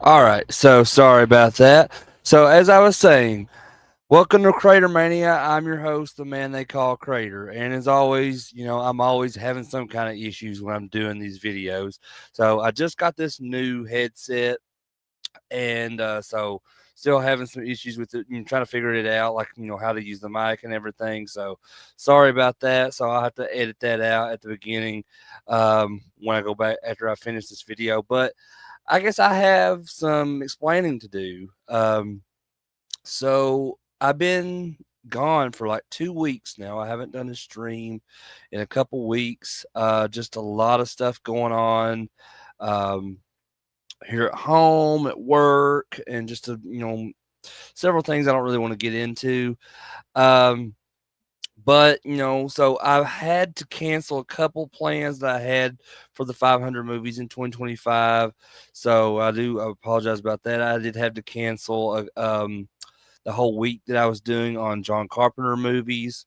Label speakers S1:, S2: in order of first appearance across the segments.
S1: All right, so sorry about that. So as I was saying, welcome to CraterMania. I'm your host, the man they call Crater, and as always, I'm always having some kind of issues when I'm doing these videos. So I just got this new headset, and so still having some issues with it, trying to figure it out, like how to use the mic and everything. So sorry about that. So I'll have to edit that out at the beginning when I go back after I finish this video, but. I guess I have some explaining to do. So I've been gone for like 2 weeks now. I haven't done a stream in a couple weeks. Just a lot of stuff going on um, here at home, at work, and just several things I don't really want to get into. Um, but so I had to cancel a couple plans that I had for the 500 movies in 2025. So I apologize about that. I did have to cancel the whole week that I was doing on John Carpenter movies,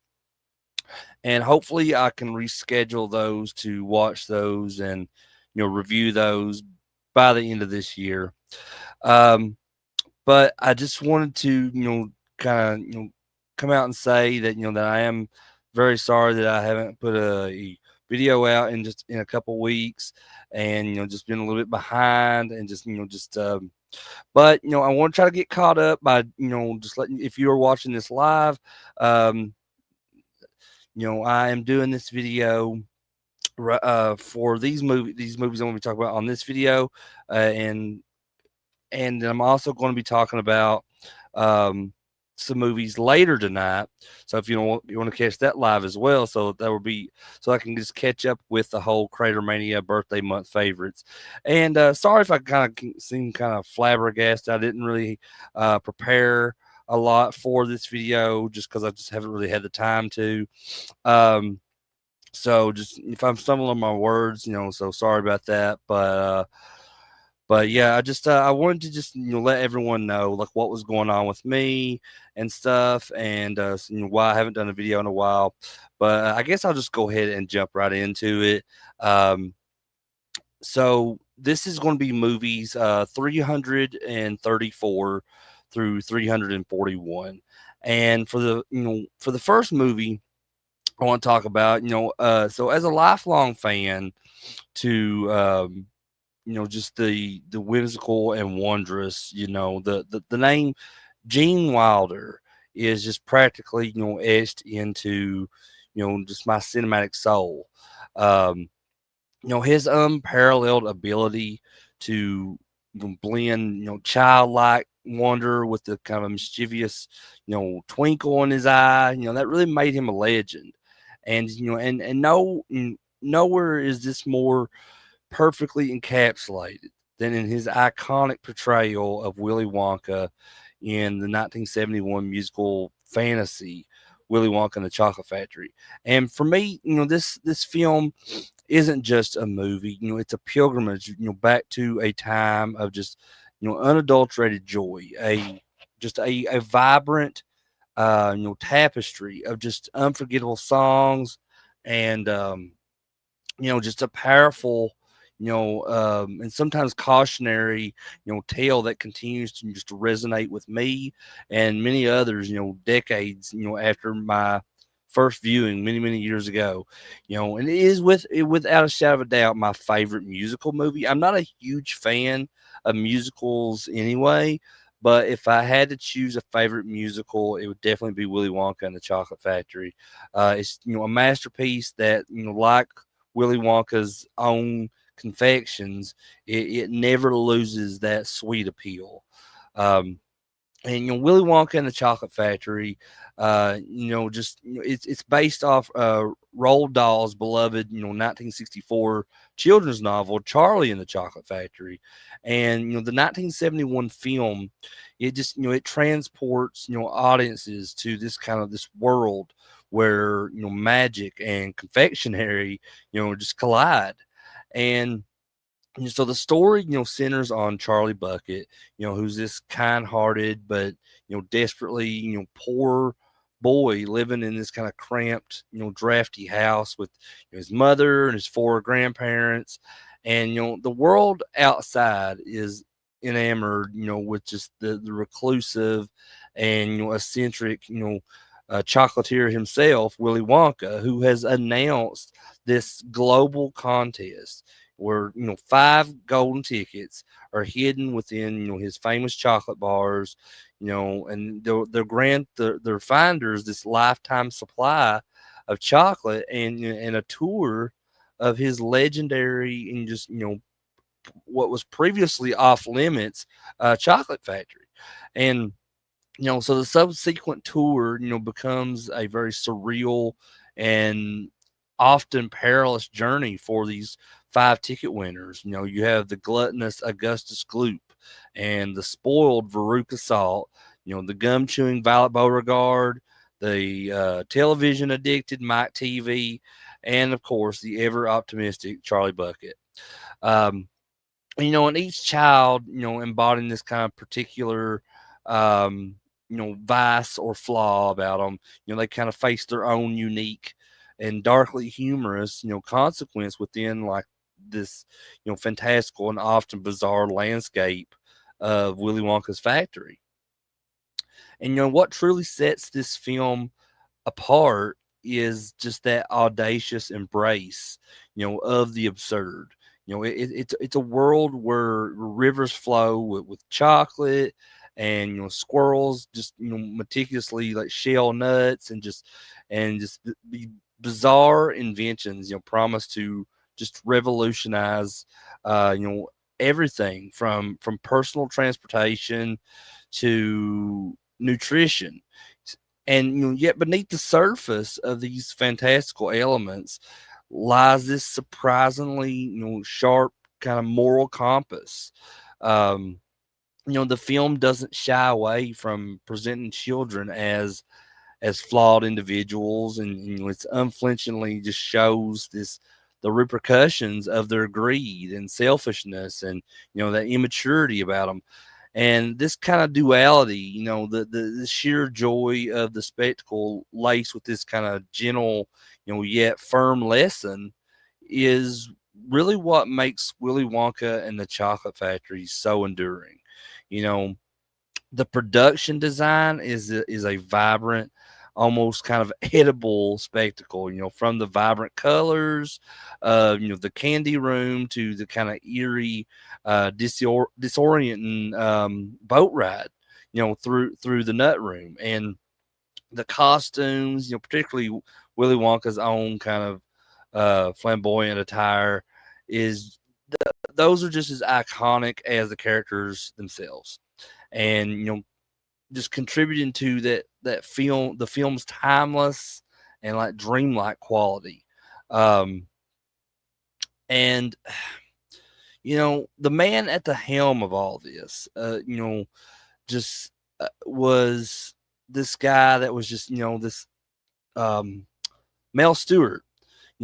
S1: and hopefully I can reschedule those to watch those and review those by the end of this year. Um, but I just wanted to kind of come out and say that that I am very sorry that I haven't put a video out in just in a couple weeks, and just been a little bit behind, and just but I want to try to get caught up by just letting, if you are watching this live, um I am doing this video for these movies I'm going to be talking about on this video, and I'm also going to be talking about um, some movies later tonight. So if you want to catch that live as well, so that will be so I can just catch up with the whole CraterMania birthday month favorites. And sorry if I kind of seem kind of flabbergasted. I didn't really prepare a lot for this video just because I just haven't really had the time to. Um, so just if I'm stumbling on my words, so sorry about that. But yeah, I wanted to just let everyone know like what was going on with me and stuff, and why I haven't done a video in a while. But I guess I'll just go ahead and jump right into it. Um, so this is going to be movies 334 through 341, and for the for the first movie I want to talk about, so as a lifelong fan to just the whimsical and wondrous, the name Gene Wilder is just practically etched into just my cinematic soul. Um, his unparalleled ability to blend childlike wonder with the kind of mischievous twinkle in his eye, that really made him a legend. And nowhere is this more perfectly encapsulated than in his iconic portrayal of Willy Wonka in the 1971 musical fantasy Willy Wonka and the Chocolate Factory. And for me, this film isn't just a movie, it's a pilgrimage, back to a time of just unadulterated joy, a vibrant tapestry of just unforgettable songs, and just a powerful, and sometimes cautionary, tale that continues to just resonate with me and many others, decades, after my first viewing many years ago, and it is without a shadow of a doubt my favorite musical movie. I'm not a huge fan of musicals anyway, but if I had to choose a favorite musical, it would definitely be Willy Wonka and the Chocolate Factory. It's a masterpiece that like Willy Wonka's own confections, it never loses that sweet appeal. Um, and Willy Wonka and the Chocolate Factory, it's based off Roald Dahl's beloved 1964 children's novel Charlie and the Chocolate Factory, and the 1971 film, it just it transports audiences to this world where magic and confectionery just collide. And so the story, centers on Charlie Bucket, who's this kind-hearted but desperately poor boy living in this kind of cramped, drafty house with his mother and his four grandparents, and the world outside is enamored, with just the reclusive and eccentric, chocolatier himself, Willy Wonka, who has announced this global contest where 5 golden tickets are hidden within his famous chocolate bars, and they'll grant their finders this lifetime supply of chocolate and a tour of his legendary and just what was previously off limits chocolate factory. And so the subsequent tour, becomes a very surreal and often perilous journey for these 5 ticket winners. You have the gluttonous Augustus Gloop and the spoiled Veruca Salt, the gum chewing Violet Beauregard, the television addicted Mike TV, and of course the ever optimistic Charlie Bucket. Um, and each child, embodying this kind of particular, um, vice or flaw about them. They kind of face their own unique and darkly humorous, consequence within like this, fantastical and often bizarre landscape of Willy Wonka's factory. And what truly sets this film apart is just that audacious embrace, of the absurd. It's a world where rivers flow with chocolate and squirrels just meticulously like shell nuts and just the bizarre inventions promise to just revolutionize everything from personal transportation to nutrition. And yet beneath the surface of these fantastical elements lies this surprisingly sharp kind of moral compass. Um, the film doesn't shy away from presenting children as flawed individuals, and it's unflinchingly just shows the repercussions of their greed and selfishness and that immaturity about them. And this kind of duality, the sheer joy of the spectacle laced with this kind of gentle, yet firm lesson is really what makes Willy Wonka and the Chocolate Factory so enduring. You know, the production design is a vibrant, almost kind of edible spectacle. From the vibrant colors, the candy room to the kind of eerie, disorienting boat ride. Through the nut room and the costumes. Particularly Willy Wonka's own kind of flamboyant attire is. Those are just as iconic as the characters themselves, and just contributing to the film's timeless and like dreamlike quality. Um, and the man at the helm of all this, just was this guy that was just this um, Mel Stewart.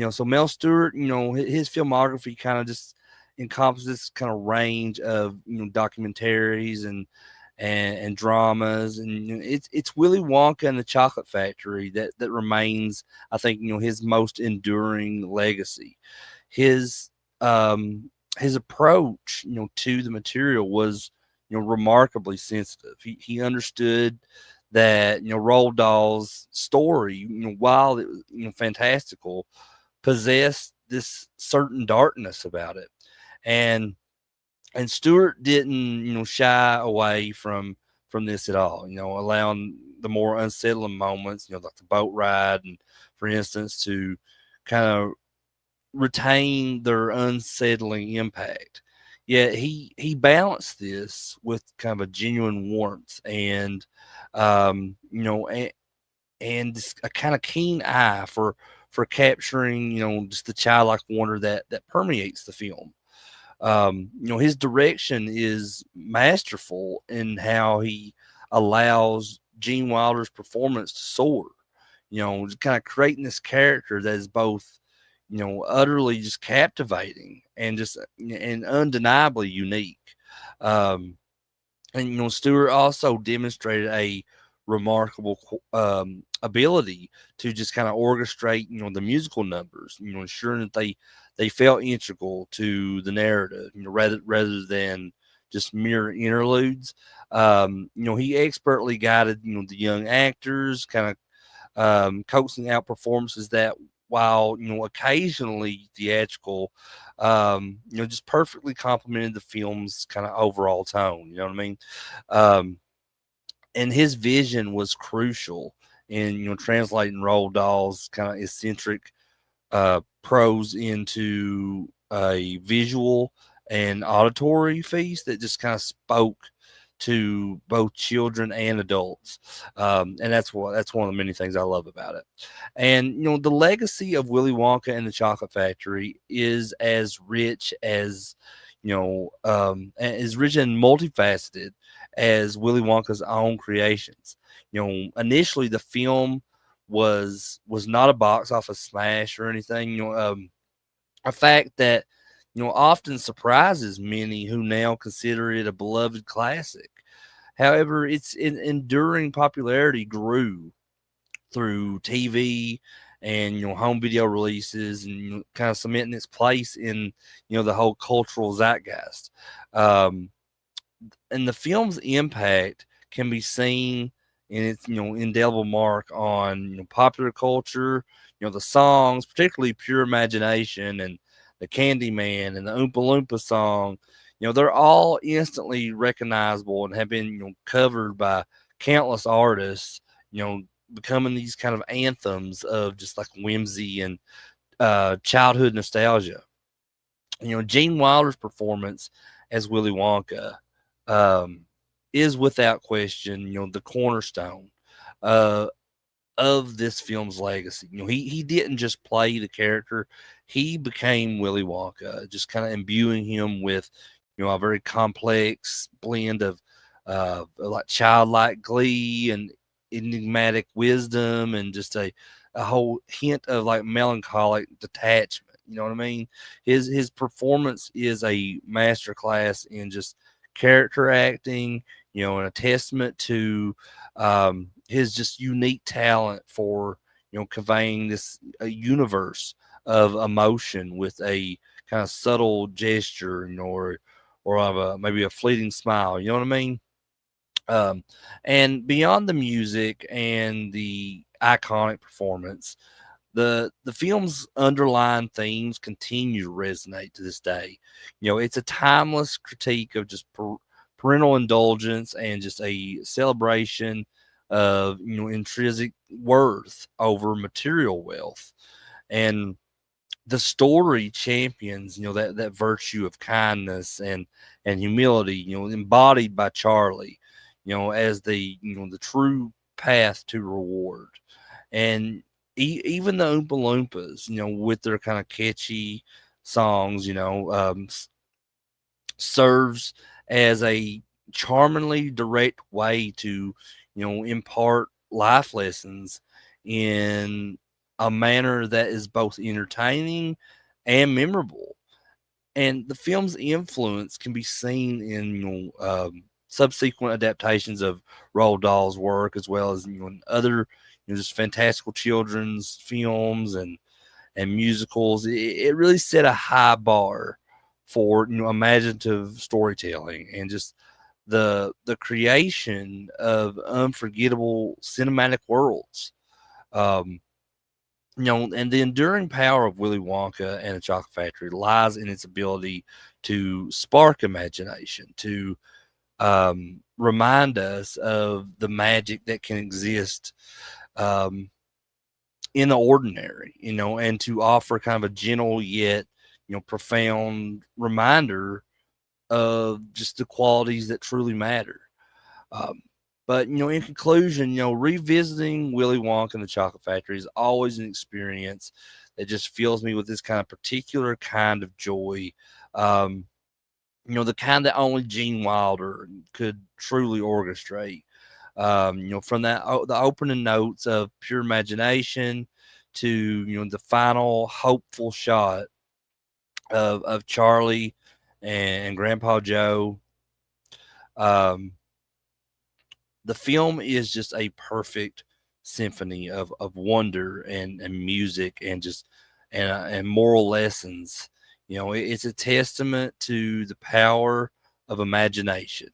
S1: So Mel Stewart, his filmography kind of just encompasses this kind of range of documentaries and dramas, and it's Willy Wonka and the Chocolate Factory that remains, I think, his most enduring legacy. His his approach, to the material was remarkably sensitive. He understood that Roald Dahl's story, while it was fantastical, possessed this certain darkness about it, and Stewart didn't shy away from this at all. Allowing the more unsettling moments, like the boat ride, and for instance, to kind of retain their unsettling impact. Yet he balanced this with kind of a genuine warmth and and just a kind of keen eye for capturing just the childlike wonder that permeates the film. His direction is masterful in how he allows Gene Wilder's performance to soar. Just kind of creating this character that is both, utterly just captivating and just and undeniably unique. Um, and Stewart also demonstrated a remarkable ability to just kind of orchestrate the musical numbers, ensuring that they felt integral to the narrative, rather than just mere interludes. He expertly guided the young actors, kind of coaxing out performances that, while occasionally theatrical, just perfectly complemented the film's kind of overall tone. You know what I mean? Um, and his vision was crucial in translating Roald Dahl's kind of eccentric prose into a visual and auditory feast that just kind of spoke to both children and adults. And that's one of the many things I love about it. And the legacy of Willy Wonka and the Chocolate Factory is as rich as as rich and multifaceted as Willy Wonka's own creations. Initially the film was not a box office smash or anything. A fact that often surprises many who now consider it a beloved classic. However, its enduring popularity grew through TV and home video releases, and kind of cementing its place in the whole cultural zeitgeist. Um, and the film's impact can be seen in its indelible mark on popular culture. The songs, particularly Pure Imagination and the Candyman and the Oompa Loompa song, they're all instantly recognizable and have been covered by countless artists. Becoming these kind of anthems of just like whimsy and childhood nostalgia. Gene Wilder's performance as Willy Wonka um, is without question, the cornerstone uh, of this film's legacy. He didn't just play the character; he became Willy Wonka, just kind of imbuing him with a very complex blend of like childlike glee and enigmatic wisdom, and just a whole hint of like melancholic detachment. You know what I mean? His performance is a masterclass in just character acting, and a testament to his just unique talent for conveying this universe of emotion with a kind of subtle gesture, or of maybe a fleeting smile. You know what I mean? Um, and beyond the music and the iconic performance, the film's underlying themes continue to resonate to this day. It's a timeless critique of just parental indulgence and just a celebration of intrinsic worth over material wealth. And the story champions that virtue of kindness and humility, embodied by Charlie, as the true path to reward. And even the Oompa Loompas, with their kind of catchy songs, serves as a charmingly direct way to, impart life lessons in a manner that is both entertaining and memorable. And the film's influence can be seen in subsequent adaptations of Roald Dahl's work, as well as in other just fantastical children's films and musicals. It really set a high bar for imaginative storytelling and just the creation of unforgettable cinematic worlds. Um, and the enduring power of Willy Wonka and the Chocolate Factory lies in its ability to spark imagination, to remind us of the magic that can exist um, in the ordinary, and to offer kind of a gentle yet, profound reminder of just the qualities that truly matter. Um, but in conclusion, revisiting Willy Wonka and the Chocolate Factory is always an experience that just fills me with this kind of particular kind of joy. Um, the kind that only Gene Wilder could truly orchestrate. From the opening notes of Pure Imagination to the final hopeful shot of Charlie and Grandpa Joe. Um, the film is just a perfect symphony of wonder and music and just and moral lessons. It's a testament to the power of imagination,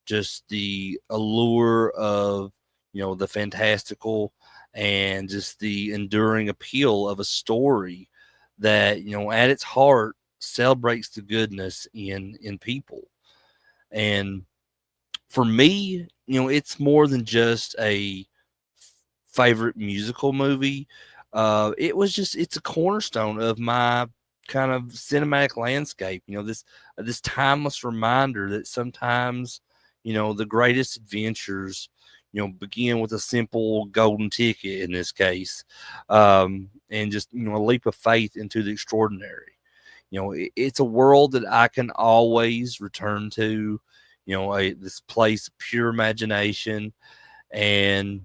S1: just the allure of, the fantastical, and just the enduring appeal of a story that, at its heart celebrates the goodness in people. And for me, it's more than just a favorite musical movie. It's a cornerstone of my kind of cinematic landscape. This timeless reminder that sometimes, the greatest adventures, begin with a simple golden ticket in this case, and just, a leap of faith into the extraordinary. It's a world that I can always return to. This place of pure imagination, and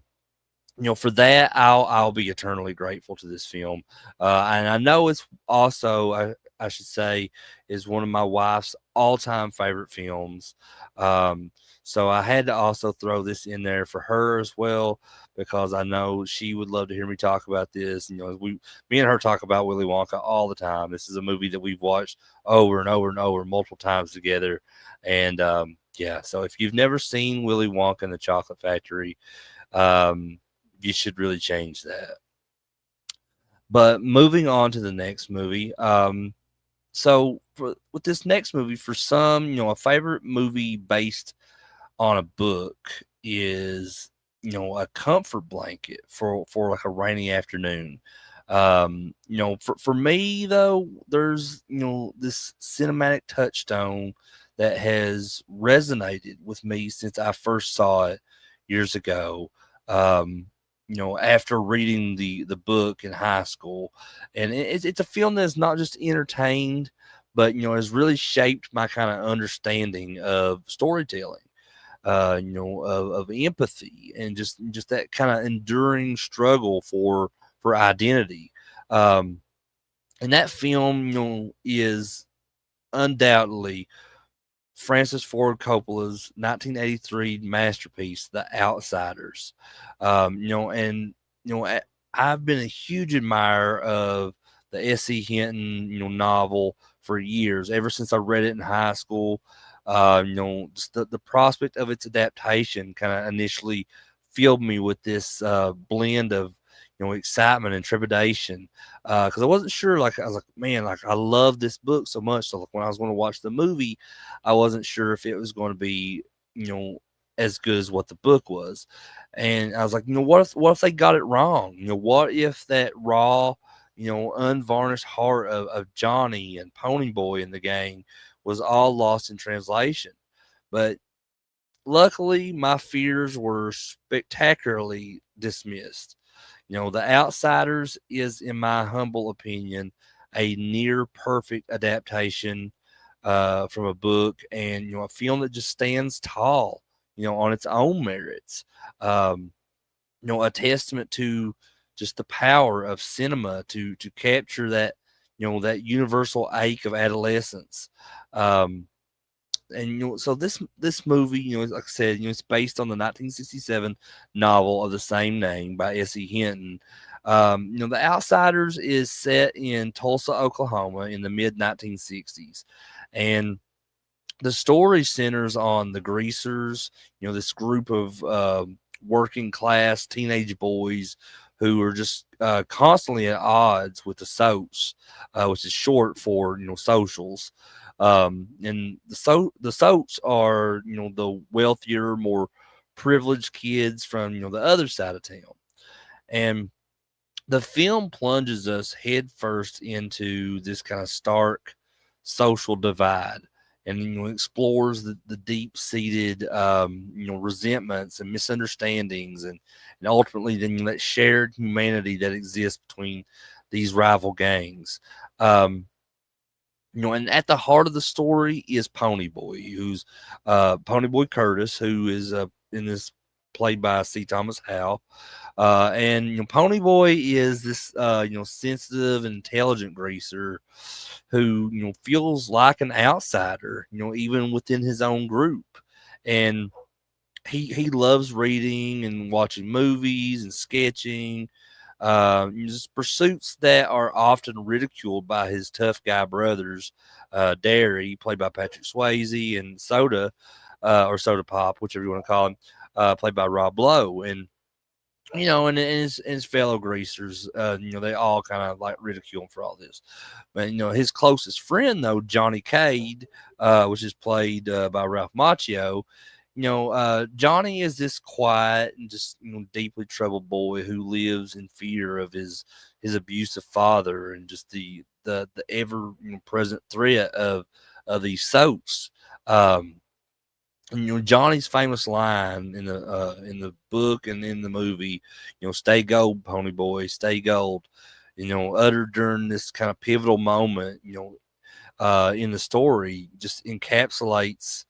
S1: for that, I'll be eternally grateful to this film. And I know it's also, I should say, is one of my wife's all-time favorite films. Um, so I had to also throw this in there for her as well, because I know she would love to hear me talk about this. Me and her talk about Willy Wonka all the time. This is a movie that we've watched over and over and over multiple times together. And yeah, so if you've never seen Willy Wonka and the Chocolate Factory, um, you should really change that. But moving on to the next movie. With this next movie, for some, a favorite movie based on a book is, a comfort blanket for like a rainy afternoon. For me though, there's, this cinematic touchstone that has resonated with me since I first saw it years ago. Um, after reading the book in high school, and it's a film that's not just entertained, but has really shaped my kind of understanding of storytelling, of empathy, and just that kind of enduring struggle for identity. Um, and that film, is undoubtedly Francis Ford Coppola's 1983 masterpiece, The Outsiders. And I've been a huge admirer of the S.E. Hinton, novel for years, ever since I read it in high school. Just the prospect of its adaptation kind of initially filled me with this blend of, excitement and trepidation, because I wasn't sure. Like, I was like, man, like, I love this book so much. So like, when I was going to watch the movie, I wasn't sure if it was going to be, as good as what the book was. And I was like, what if they got it wrong? What if that raw, unvarnished heart of Johnny and Ponyboy and the gang was all lost in translation? But luckily, my fears were spectacularly dismissed. The Outsiders is, in my humble opinion, a near perfect adaptation from a book, and a film that just stands tall, on its own merits. Um, a testament to just the power of cinema to capture that, that universal ache of adolescence. Um, and so this movie, like I said, it's based on the 1967 novel of the same name by S.E. Hinton. The Outsiders is set in Tulsa, Oklahoma, in the mid 1960s, and the story centers on the Greasers, this group of working class teenage boys who are just constantly at odds with the Soaps, which is short for, socials. And the Soaps are, the wealthier, more privileged kids from, the other side of town. And the film plunges us headfirst into this kind of stark social divide, and explores the deep-seated resentments and misunderstandings, and ultimately then that shared humanity that exists between these rival gangs. um, and at the heart of the story is Ponyboy, who's Ponyboy Curtis, who is in this played by C. Thomas Howell. And Ponyboy is this sensitive and intelligent greaser who feels like an outsider, even within his own group. And he loves reading and watching movies and sketching. Just pursuits that are often ridiculed by his tough guy brothers. Derry, played by Patrick Swayze, and Soda, or Soda Pop, whichever you want to call him, played by Rob Lowe. And and his fellow greasers, they all kind of like ridicule him for all this. But his closest friend though, Johnny Cade, which is played by Ralph Macchio. Johnny is this quiet and just deeply troubled boy who lives in fear of his abusive father and just the ever present threat of these soaps. Um, Johnny's famous line in the book and in the movie, "Stay gold, pony boy, stay gold," uttered during this kind of pivotal moment, in the story, just encapsulates,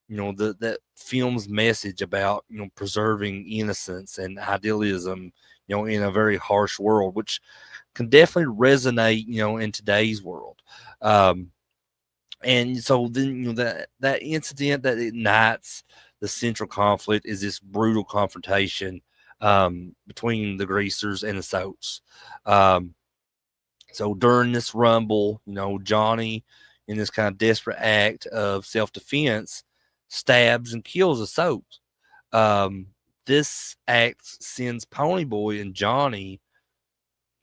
S1: that film's message about preserving innocence and idealism, in a very harsh world, which can definitely resonate, in today's world. Um, and so then that incident that ignites the central conflict is this brutal confrontation between the greasers and the soaps. Um, so during this rumble, Johnny, in this kind of desperate act of self defense, stabs and kills the soaps. Um, this act sends Ponyboy and Johnny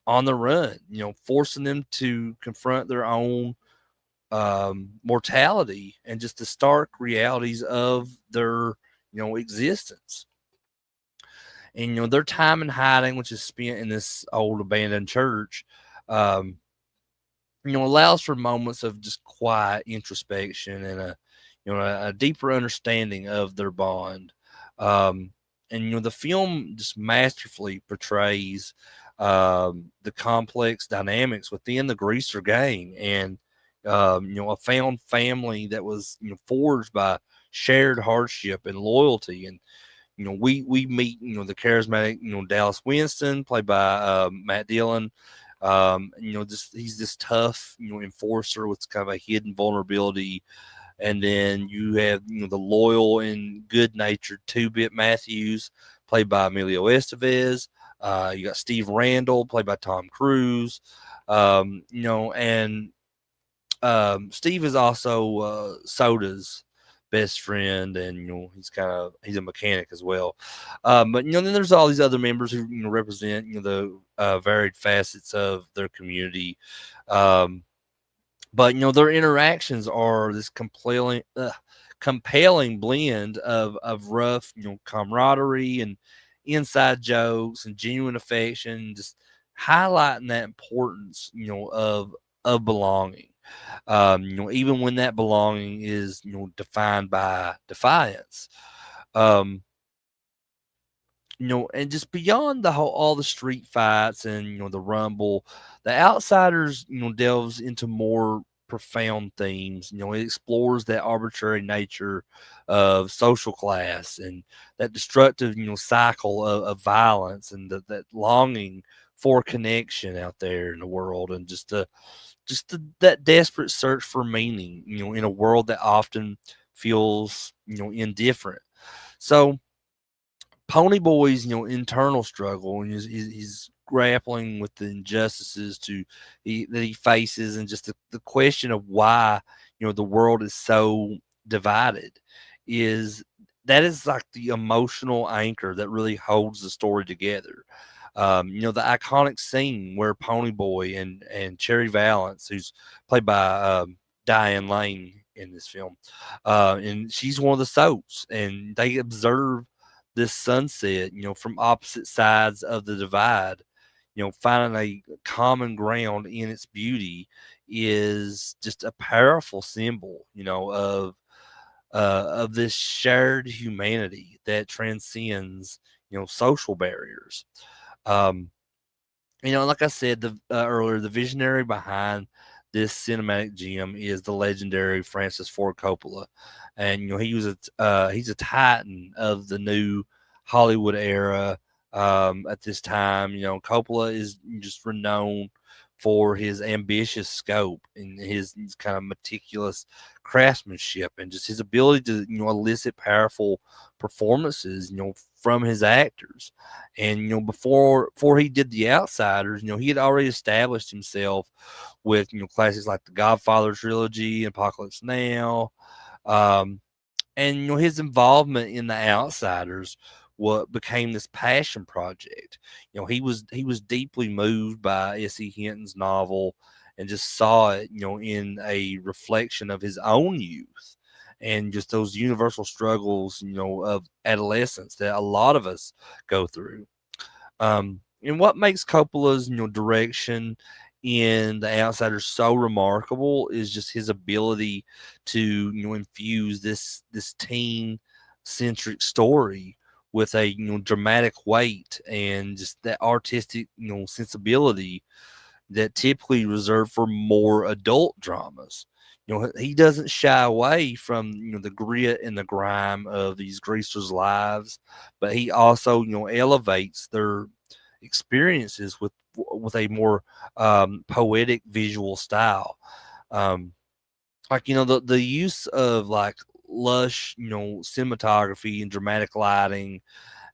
S1: on the run, forcing them to confront their own mortality and just the stark realities of their existence. And their time in hiding, which is spent in this old abandoned church, um, allows for moments of just quiet introspection and a deeper understanding of their bond. Um, and the film just masterfully portrays the complex dynamics within the Greaser gang and a found family that was forged by shared hardship and loyalty. And we meet the charismatic Dallas Winston, played by Matt Dillon. Just he's this tough enforcer with kind of a hidden vulnerability. And then you have the loyal and good natured Two Bit Matthews, played by Emilio Estevez. You got Steve Randall, played by Tom Cruise. And Steve is also Soda's best friend, and he's a mechanic as well. But then there's all these other members who represent the varied facets of their community. Um, but their interactions are this compelling blend of rough camaraderie and inside jokes and genuine affection, just highlighting that importance of belonging. Even when that belonging is, defined by defiance. Um, and just beyond all the street fights and, the rumble, the Outsiders, delves into more profound themes. It explores that arbitrary nature of social class and that destructive, cycle of violence and that longing for connection out there in the world and that desperate search for meaning, in a world that often feels, indifferent. So Ponyboy's, internal struggle and he's grappling with the injustices that he faces and just the question of why, the world is so divided is that is like the emotional anchor that really holds the story together. The iconic scene where Ponyboy and Cherry Valance, who's played by Diane Lane in this film, and she's one of the soaps, and they observe this sunset, from opposite sides of the divide. Finding a common ground in its beauty is just a powerful symbol, of this shared humanity that transcends, social barriers. Um, like I said earlier, the visionary behind this cinematic gem is the legendary Francis Ford Coppola, and he's a titan of the new Hollywood era. At this time, Coppola is just renowned for his ambitious scope and his kind of meticulous craftsmanship and just his ability to elicit powerful performances from his actors. And before he did The Outsiders, he had already established himself with classics like the Godfather trilogy, Apocalypse Now, um, and his involvement in The Outsiders what became this passion project. He was deeply moved by S.E. Hinton's novel and just saw it in a reflection of his own youth and just those universal struggles of adolescence that a lot of us go through. And what makes Coppola's direction in The Outsiders so remarkable is just his ability to infuse this teen centric story with a dramatic weight and just that artistic sensibility that typically reserved for more adult dramas. He doesn't shy away from the grit and the grime of these greasers' lives, but he also elevates their experiences with a more poetic visual style. Um, like the use of like lush cinematography and dramatic lighting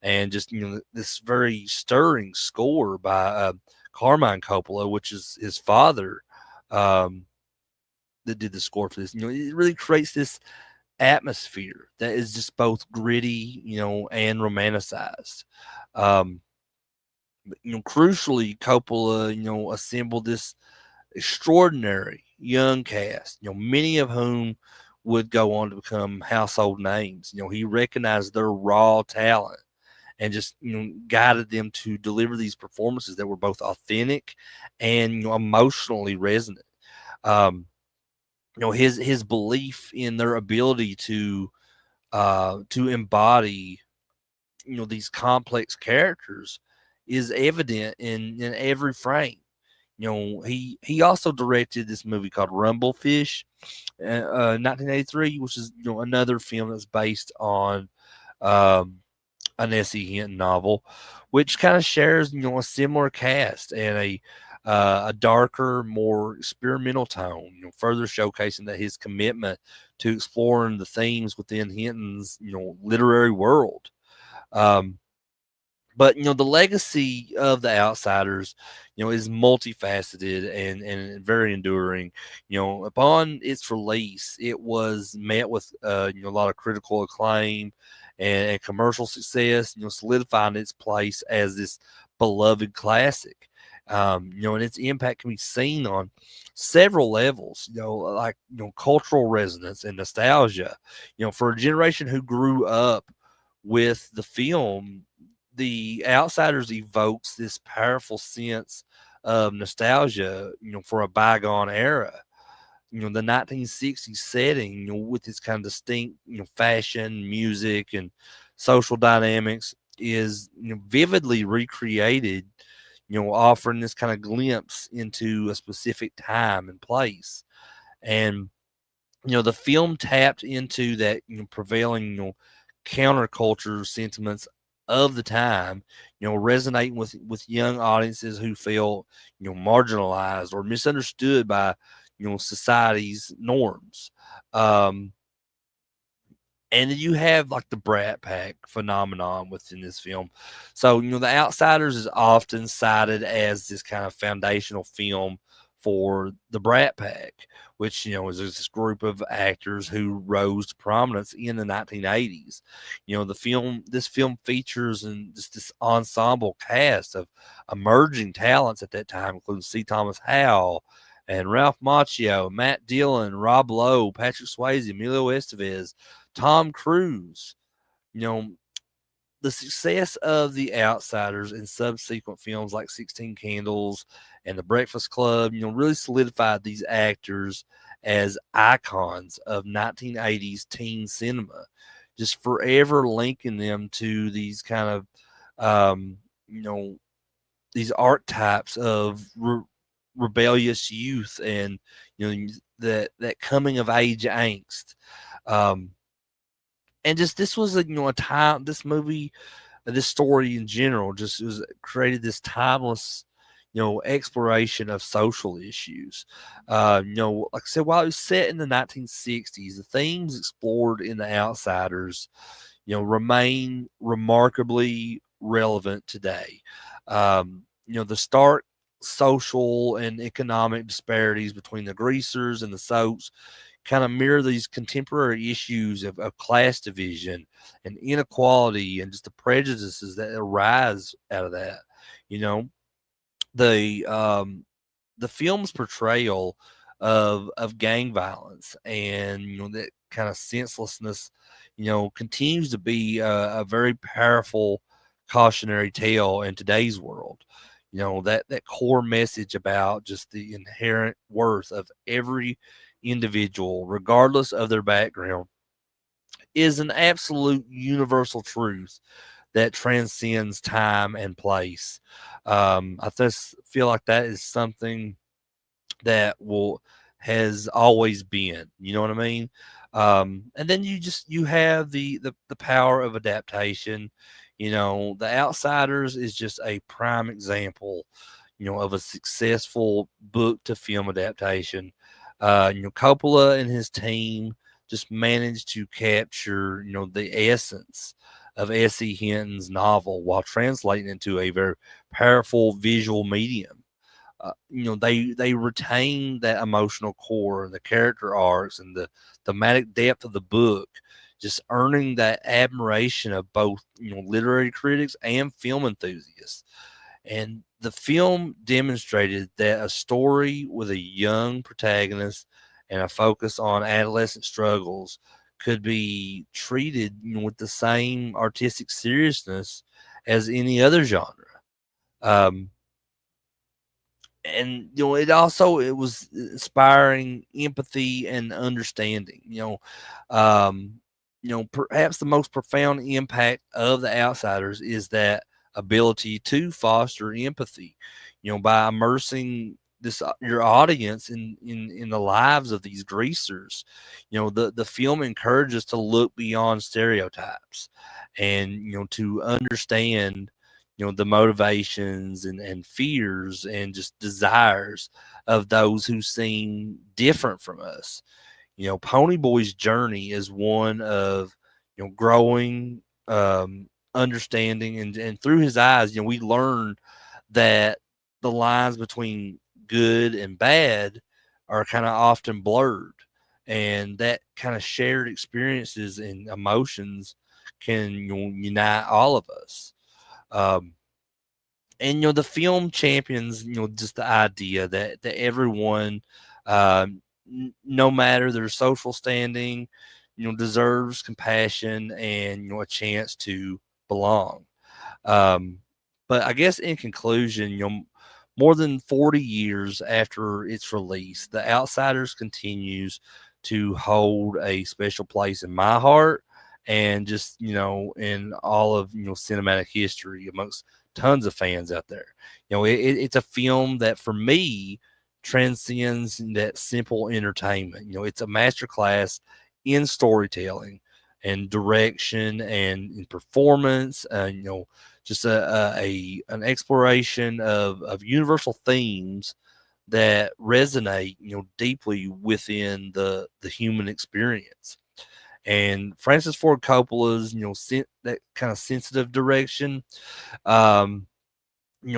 S1: and just this very stirring score by Carmine Coppola, which is his father, um, that did the score for this. It really creates this atmosphere that is just both gritty, and romanticized. Um, Crucially, Coppola, assembled this extraordinary young cast, many of whom would go on to become household names. He recognized their raw talent and just guided them to deliver these performances that were both authentic and emotionally resonant. Um, his belief in their ability to embody these complex characters is evident in every frame. He also directed this movie called Rumblefish, 1983, which is another film that's based on um, an S.E. Hinton novel, which kind of shares a similar cast and a darker, more experimental tone, further showcasing that his commitment to exploring the themes within Hinton's literary world. Um, but the legacy of The Outsiders, is multifaceted and very enduring. Upon its release, it was met with a lot of critical acclaim and commercial success. Solidifying its place as this beloved classic. And its impact can be seen on several levels. Like cultural resonance and nostalgia. For a generation who grew up with the film, The Outsiders evokes this powerful sense of nostalgia, for a bygone era. The 1960s setting, with its kind of distinct, fashion, music, and social dynamics is vividly recreated, offering this kind of glimpse into a specific time and place. And the film tapped into that prevailing counterculture sentiments of the time, resonating with young audiences who felt marginalized or misunderstood by society's norms. Um, and then you have like the Brat Pack phenomenon within this film. So, The Outsiders is often cited as this kind of foundational film for the Brat Pack, which, is this group of actors who rose to prominence in the 1980s. This film features and just this ensemble cast of emerging talents at that time, including C. Thomas Howell and Ralph Macchio, Matt Dillon, Rob Lowe, Patrick Swayze, Emilio Estevez, Tom Cruise. You know, the success of The Outsiders and subsequent films like 16 Candles and The Breakfast Club, really solidified these actors as icons of 1980s teen cinema, just forever linking them to these kind of, um, you know, these archetypes of rebellious youth and, that coming of age angst. Um, and just this was a this movie, this story in general just was created this timeless exploration of social issues. Like I said, while it was set in the 1960s, the themes explored in The Outsiders, remain remarkably relevant today. The stark social and economic disparities between the greasers and the soaps kind of mirror these contemporary issues of class division and inequality and just the prejudices that arise out of that. You know, the the film's portrayal of gang violence and that kind of senselessness, continues to be a very powerful cautionary tale in today's world. That core message about just the inherent worth of every individual, regardless of their background, is an absolute universal truth that transcends time and place. I just feel like that is something that will has always been. You know what I mean? And then you have the power of adaptation. The Outsiders is just a prime example, of a successful book to film adaptation. Coppola and his team just managed to capture, the essence of S.E. Hinton's novel while translating into a very powerful visual medium. They retain that emotional core, the character arcs, and the thematic depth of the book, just earning that admiration of both literary critics and film enthusiasts. And the film demonstrated that a story with a young protagonist and a focus on adolescent struggles could be treated with the same artistic seriousness as any other genre. Um, and it was inspiring empathy and understanding. Perhaps the most profound impact of The Outsiders is that ability to foster empathy, by immersing this your audience in the lives of these greasers. The film encourages to look beyond stereotypes and to understand the motivations and fears and just desires of those who seem different from us. Ponyboy's journey is one of growing, understanding, and through his eyes, we learn that the lines between good and bad are kind of often blurred, and that kind of shared experiences and emotions can unite all of us. Um, and the film champions just the idea that everyone, no matter their social standing, deserves compassion and a chance to belong. um, but I guess in conclusion, more than 40 years after its release, The Outsiders continues to hold a special place in my heart and just, in all of, cinematic history amongst tons of fans out there. It's a film that for me transcends that simple entertainment. It's a masterclass in storytelling and direction and in performance, just an exploration of universal themes that resonate deeply within the human experience. And Francis Ford Coppola's that kind of sensitive direction, um,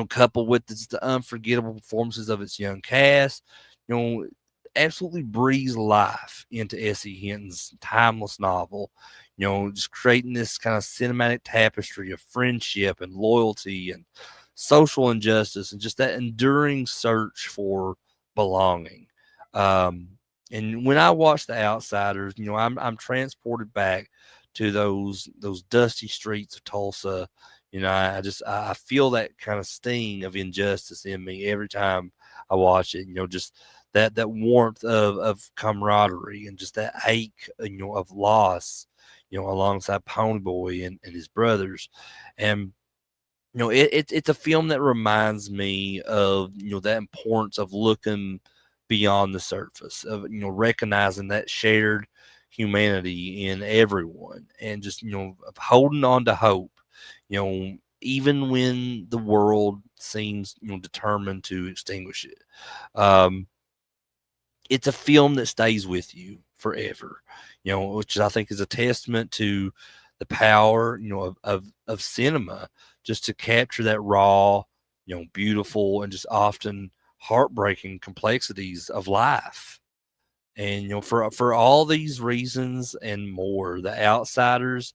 S1: coupled with the unforgettable performances of its young cast, you know, absolutely breathes life into S.E. Hinton's timeless novel. Just creating this kind of cinematic tapestry of friendship and loyalty and social injustice and just that enduring search for belonging. Um, and when I watch The Outsiders, I'm transported back to those dusty streets of Tulsa. I feel that kind of sting of injustice in me every time I watch it. Just that warmth of camaraderie and just that ache, of loss, alongside Ponyboy and his brothers. And it's a film that reminds me of that importance of looking beyond the surface, of recognizing that shared humanity in everyone, and just of holding on to hope, you know even when the world seems determined to extinguish it. Um, it's a film that stays with you forever, which I think is a testament to the power, of cinema, just to capture that raw, beautiful, and just often heartbreaking complexities of life. And for all these reasons and more, The Outsiders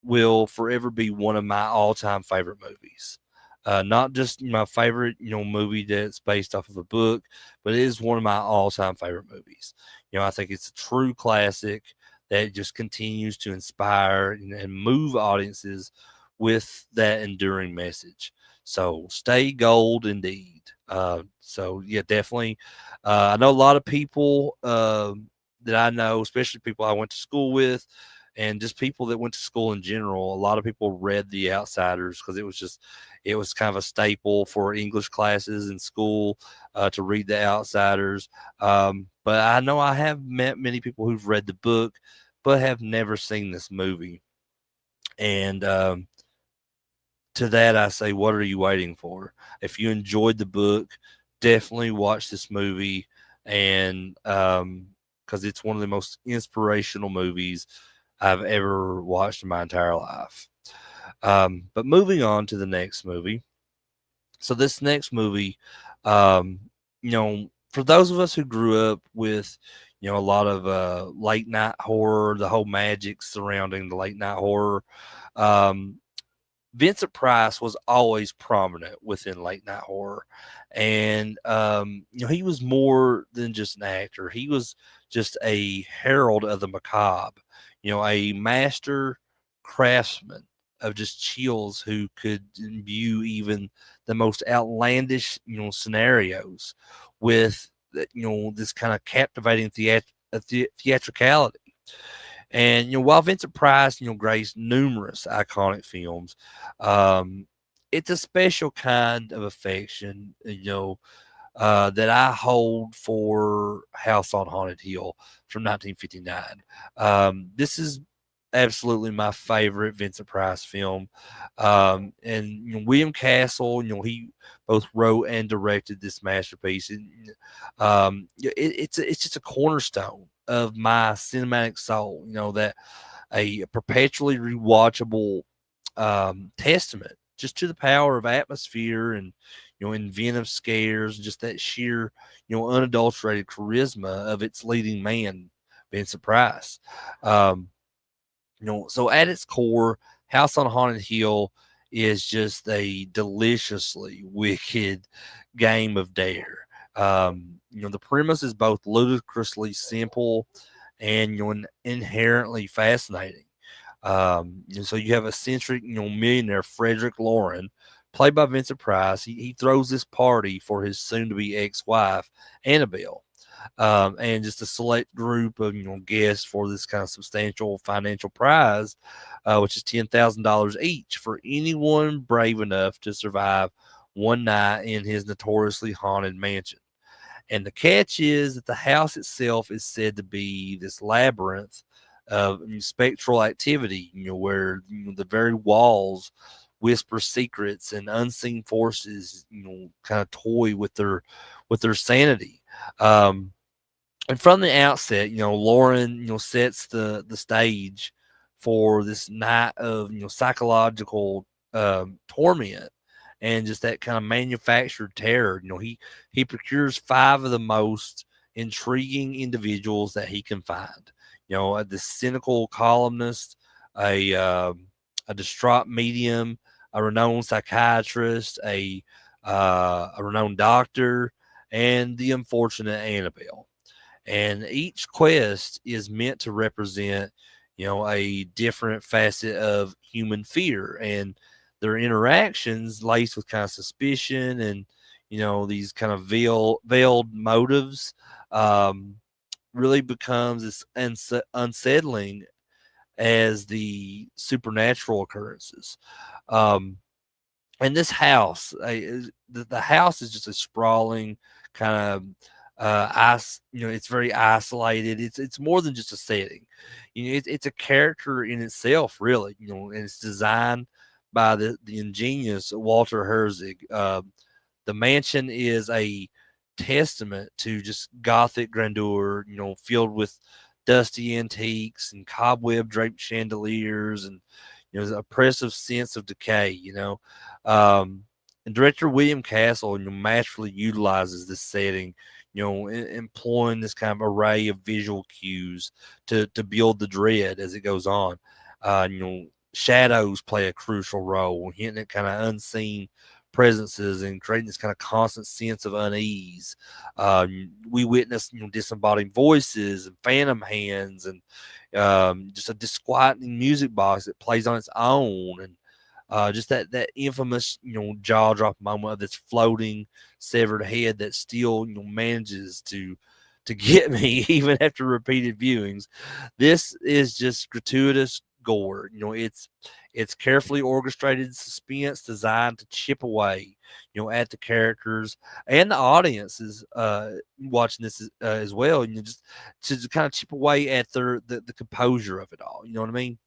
S1: will forever be one of my all-time favorite movies. Not just my favorite, movie that's based off of a book, but it is one of my all-time favorite movies. I think it's a true classic that just continues to inspire and move audiences with that enduring message. So stay gold indeed. So yeah, definitely. I know a lot of people that I know, especially people I went to school with, and just people that went to school in general. A lot of people read The Outsiders because it was kind of a staple for English classes in school to read The Outsiders. But I know I have met many people who've read the book but have never seen this movie. And to that, I say, what are you waiting for? If you enjoyed the book, definitely watch this movie, and because it's one of the most inspirational movies I've ever watched in my entire life. But moving on to the next movie. So this next movie, um, for those of us who grew up with, a lot of late night horror, the whole magic surrounding the late night horror, um, Vincent Price was always prominent within late night horror, and he was more than just an actor. He was just a herald of the macabre, a master craftsman of just chills who could imbue even the most outlandish, scenarios with, this kind of captivating theatricality. And while Vincent Price, graced numerous iconic films, um, it's a special kind of affection, that I hold for House on Haunted Hill from 1959. This is absolutely my favorite Vincent Price film. And William Castle, he both wrote and directed this masterpiece. And it's just a cornerstone of my cinematic soul. That a perpetually rewatchable testament just to the power of atmosphere and inventive scares, and just that sheer unadulterated charisma of its leading man, Vincent Price. Um, so at its core, House on Haunted Hill is just a deliciously wicked game of dare. The premise is both ludicrously simple and inherently fascinating. So you have eccentric, millionaire Frederick Lauren, played by Vincent Price. He throws this party for his soon-to-be ex-wife, Annabelle, and just a select group of guests for this kind of substantial financial prize, which is $10,000 each for anyone brave enough to survive one night in his notoriously haunted mansion. And the catch is that the house itself is said to be this labyrinth of spectral activity, where the very walls whisper secrets and unseen forces, kind of toy with their sanity. Um, and from the outset, Lauren, sets the stage for this night of psychological torment and just that kind of manufactured terror. He procures five of the most intriguing individuals that he can find. The cynical columnist, a a distraught medium, a renowned psychiatrist, a renowned doctor, and the unfortunate Annabelle. And each quest is meant to represent, a different facet of human fear, and their interactions laced with kind of suspicion and, these kind of veiled motives, um, really becomes as unsettling as the supernatural occurrences. Um, and this house, the house is just a sprawling kind of it's very isolated. It's more than just a setting. It's a character in itself, really. And it's designed by the ingenious Walter Herzig. The mansion is a testament to just Gothic grandeur, filled with dusty antiques and cobweb draped chandeliers and the oppressive sense of decay. Um, and director William Castle, masterfully utilizes this setting, employing this kind of array of visual cues to build the dread as it goes on. Shadows play a crucial role, hinting at kind of unseen presences and creating this kind of constant sense of unease. We witness, disembodied voices and phantom hands and just a disquieting music box that plays on its own, and just that infamous, jaw drop moment of this floating severed head that still, manages to get me even after repeated viewings. This is just gratuitous gore. It's carefully orchestrated suspense designed to chip away, at the characters and the audiences watching this as well. Just to kind of chip away at the composure of it all. You know what I mean?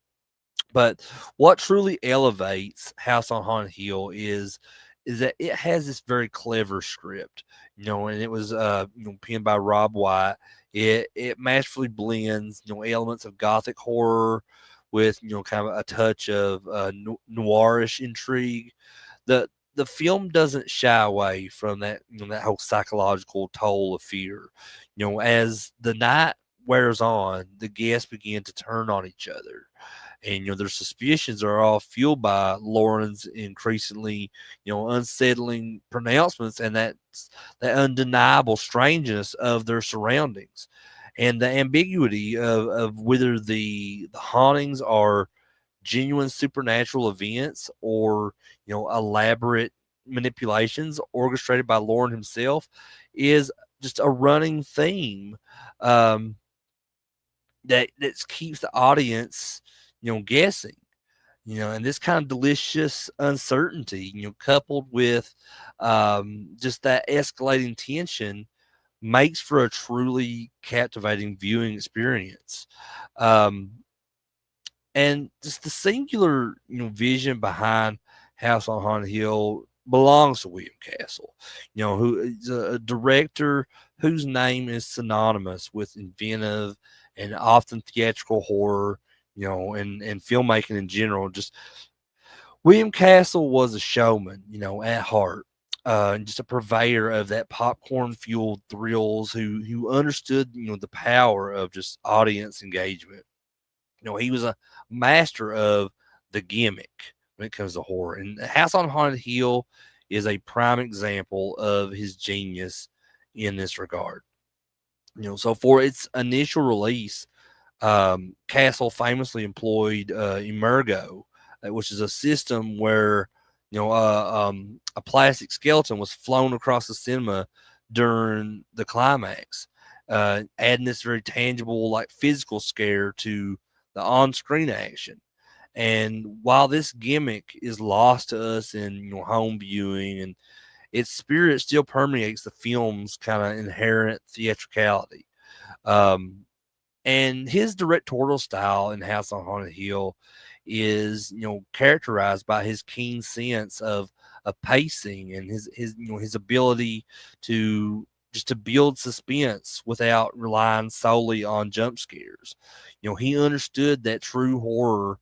S1: But what truly elevates House on Haunted Hill is that it has this very clever script, and it was penned by Rob White. It masterfully blends elements of gothic horror with kind of a touch of noirish intrigue. The film doesn't shy away from that that whole psychological toll of fear. As the night wears on, the guests begin to turn on each other, and their suspicions are all fueled by Lauren's increasingly unsettling pronouncements and that undeniable strangeness of their surroundings, and the ambiguity of whether the hauntings are genuine supernatural events or elaborate manipulations orchestrated by Lauren himself is just a running theme. um, that keeps the audience guessing, and this kind of delicious uncertainty, coupled with just that escalating tension makes for a truly captivating viewing experience. um, and just the singular vision behind House on Haunted Hill belongs to William Castle, who is a director whose name is synonymous with inventive and often theatrical horror, and filmmaking in general. Just William Castle was a showman, at heart, and just a purveyor of that popcorn fueled thrills who understood, the power of just audience engagement. He was a master of the gimmick when it comes to horror. And House on Haunted Hill is a prime example of his genius in this regard. So for its initial release, Castle famously employed Emergo, which is a system where a plastic skeleton was flown across the cinema during the climax, adding this very tangible, like physical scare to the on-screen action. And while this gimmick is lost to us in home viewing, and its spirit still permeates the film's kind of inherent theatricality. Um, and his directorial style in House on Haunted Hill is, characterized by his keen sense of pacing and his ability to just to build suspense without relying solely on jump scares. He understood that true horror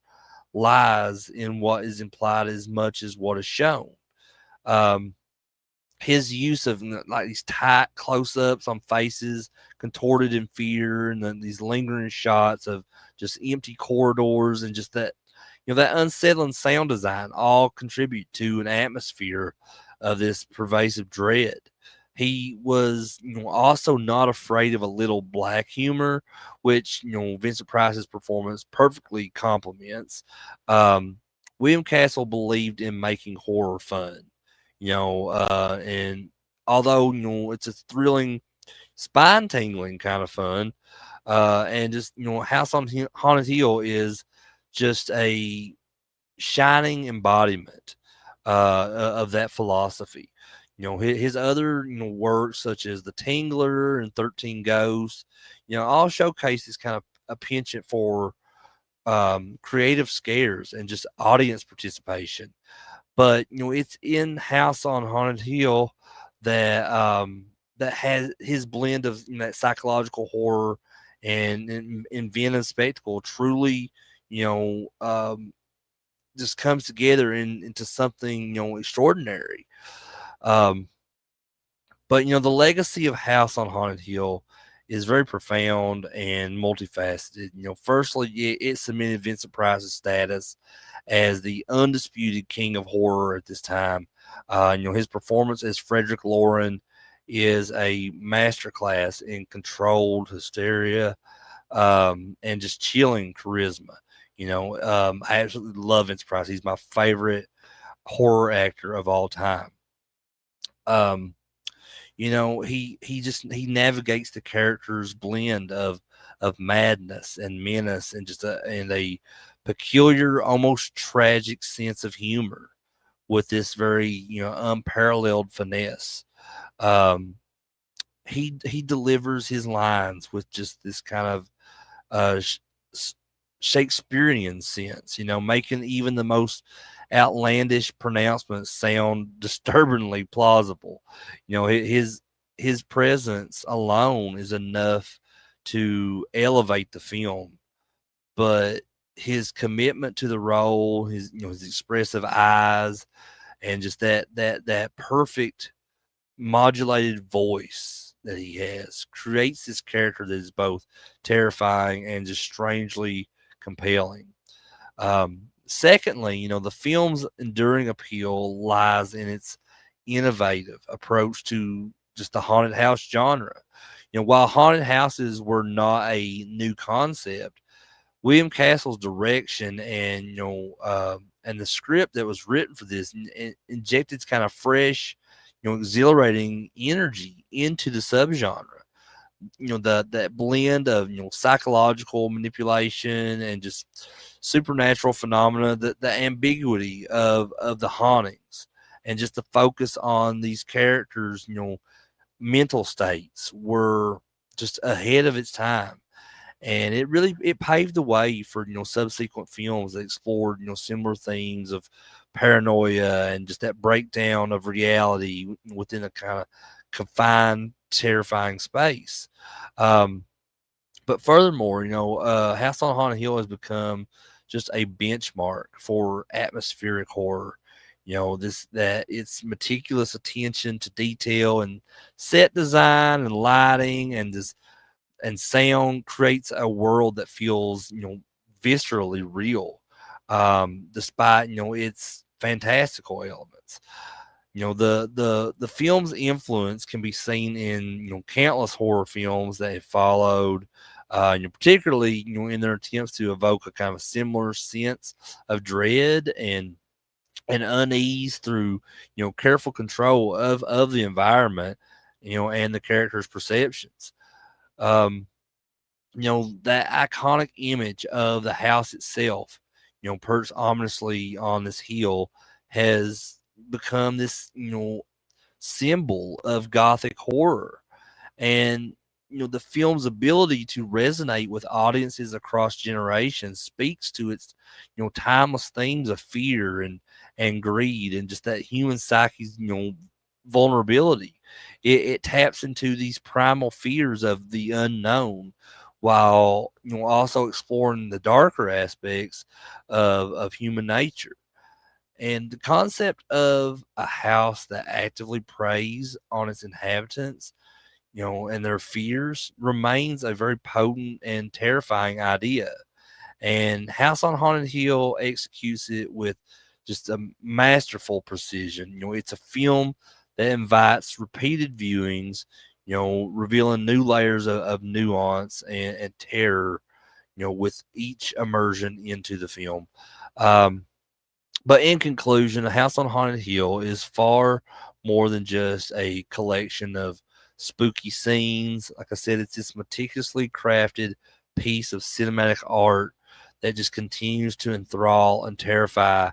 S1: lies in what is implied as much as what is shown. Um, his use of like these tight close-ups on faces contorted in fear, and then these lingering shots of just empty corridors, and just that that unsettling sound design all contribute to an atmosphere of this pervasive dread. He was also not afraid of a little black humor, which Vincent Price's performance perfectly complements. um, William Castle believed in making horror fun, and although it's a thrilling, spine tingling kind of fun, and just House on Haunted Hill is just a shining embodiment of that philosophy. His other works such as The Tingler and 13 Ghosts, all showcase this kind of a penchant for creative scares and just audience participation. But it's in House on Haunted Hill that that has his blend of that psychological horror and inventive spectacle truly, you know, just comes together into something extraordinary. Um, but the legacy of House on Haunted Hill is very profound and multifaceted. Firstly, it cemented Vincent Price's status as the undisputed king of horror at this time. His performance as Frederick Lauren is a masterclass in controlled hysteria and just chilling charisma. I absolutely love Vincent Price. He's my favorite horror actor of all time. Um, he navigates the character's blend of madness and menace and just a peculiar, almost tragic sense of humor with this very unparalleled finesse. Um, he delivers his lines with just this kind of uh, Shakespearean sense, making even the most outlandish pronouncements sound disturbingly plausible. His presence alone is enough to elevate the film, but his commitment to the role, his expressive eyes, and just that perfect modulated voice that he has creates this character that is both terrifying and just strangely compelling. Secondly, the film's enduring appeal lies in its innovative approach to just the haunted house genre. While haunted houses were not a new concept, William Castle's direction and the script that was written for this injected kind of fresh, exhilarating energy into the subgenre. That blend of psychological manipulation and just supernatural phenomena, the ambiguity of the hauntings, and just the focus on these characters, mental states were just ahead of its time. And it paved the way for subsequent films that explored similar themes of paranoia and just that breakdown of reality within a kind of confined, terrifying space. Um, but furthermore, House on Haunted Hill has become just a benchmark for atmospheric horror. This that its meticulous attention to detail and set design and lighting and sound creates a world that feels viscerally real, despite its fantastical elements. The film's influence can be seen in countless horror films that have followed, particularly in their attempts to evoke a kind of similar sense of dread and unease through careful control of the environment, and the characters' perceptions. um that iconic image of the house itself, perched ominously on this hill, has become this, symbol of gothic horror. And the film's ability to resonate with audiences across generations speaks to its timeless themes of fear and greed and just that human psyche's vulnerability. It taps into these primal fears of the unknown, while also exploring the darker aspects of human nature. And the concept of a house that actively preys on its inhabitants, and their fears, remains a very potent and terrifying idea. And House on Haunted Hill executes it with just a masterful precision. It's a film that invites repeated viewings, revealing new layers of nuance and terror, with each immersion into the film. Um, but in conclusion, A House on Haunted Hill is far more than just a collection of spooky scenes. Like I said, it's this meticulously crafted piece of cinematic art that just continues to enthrall and terrify,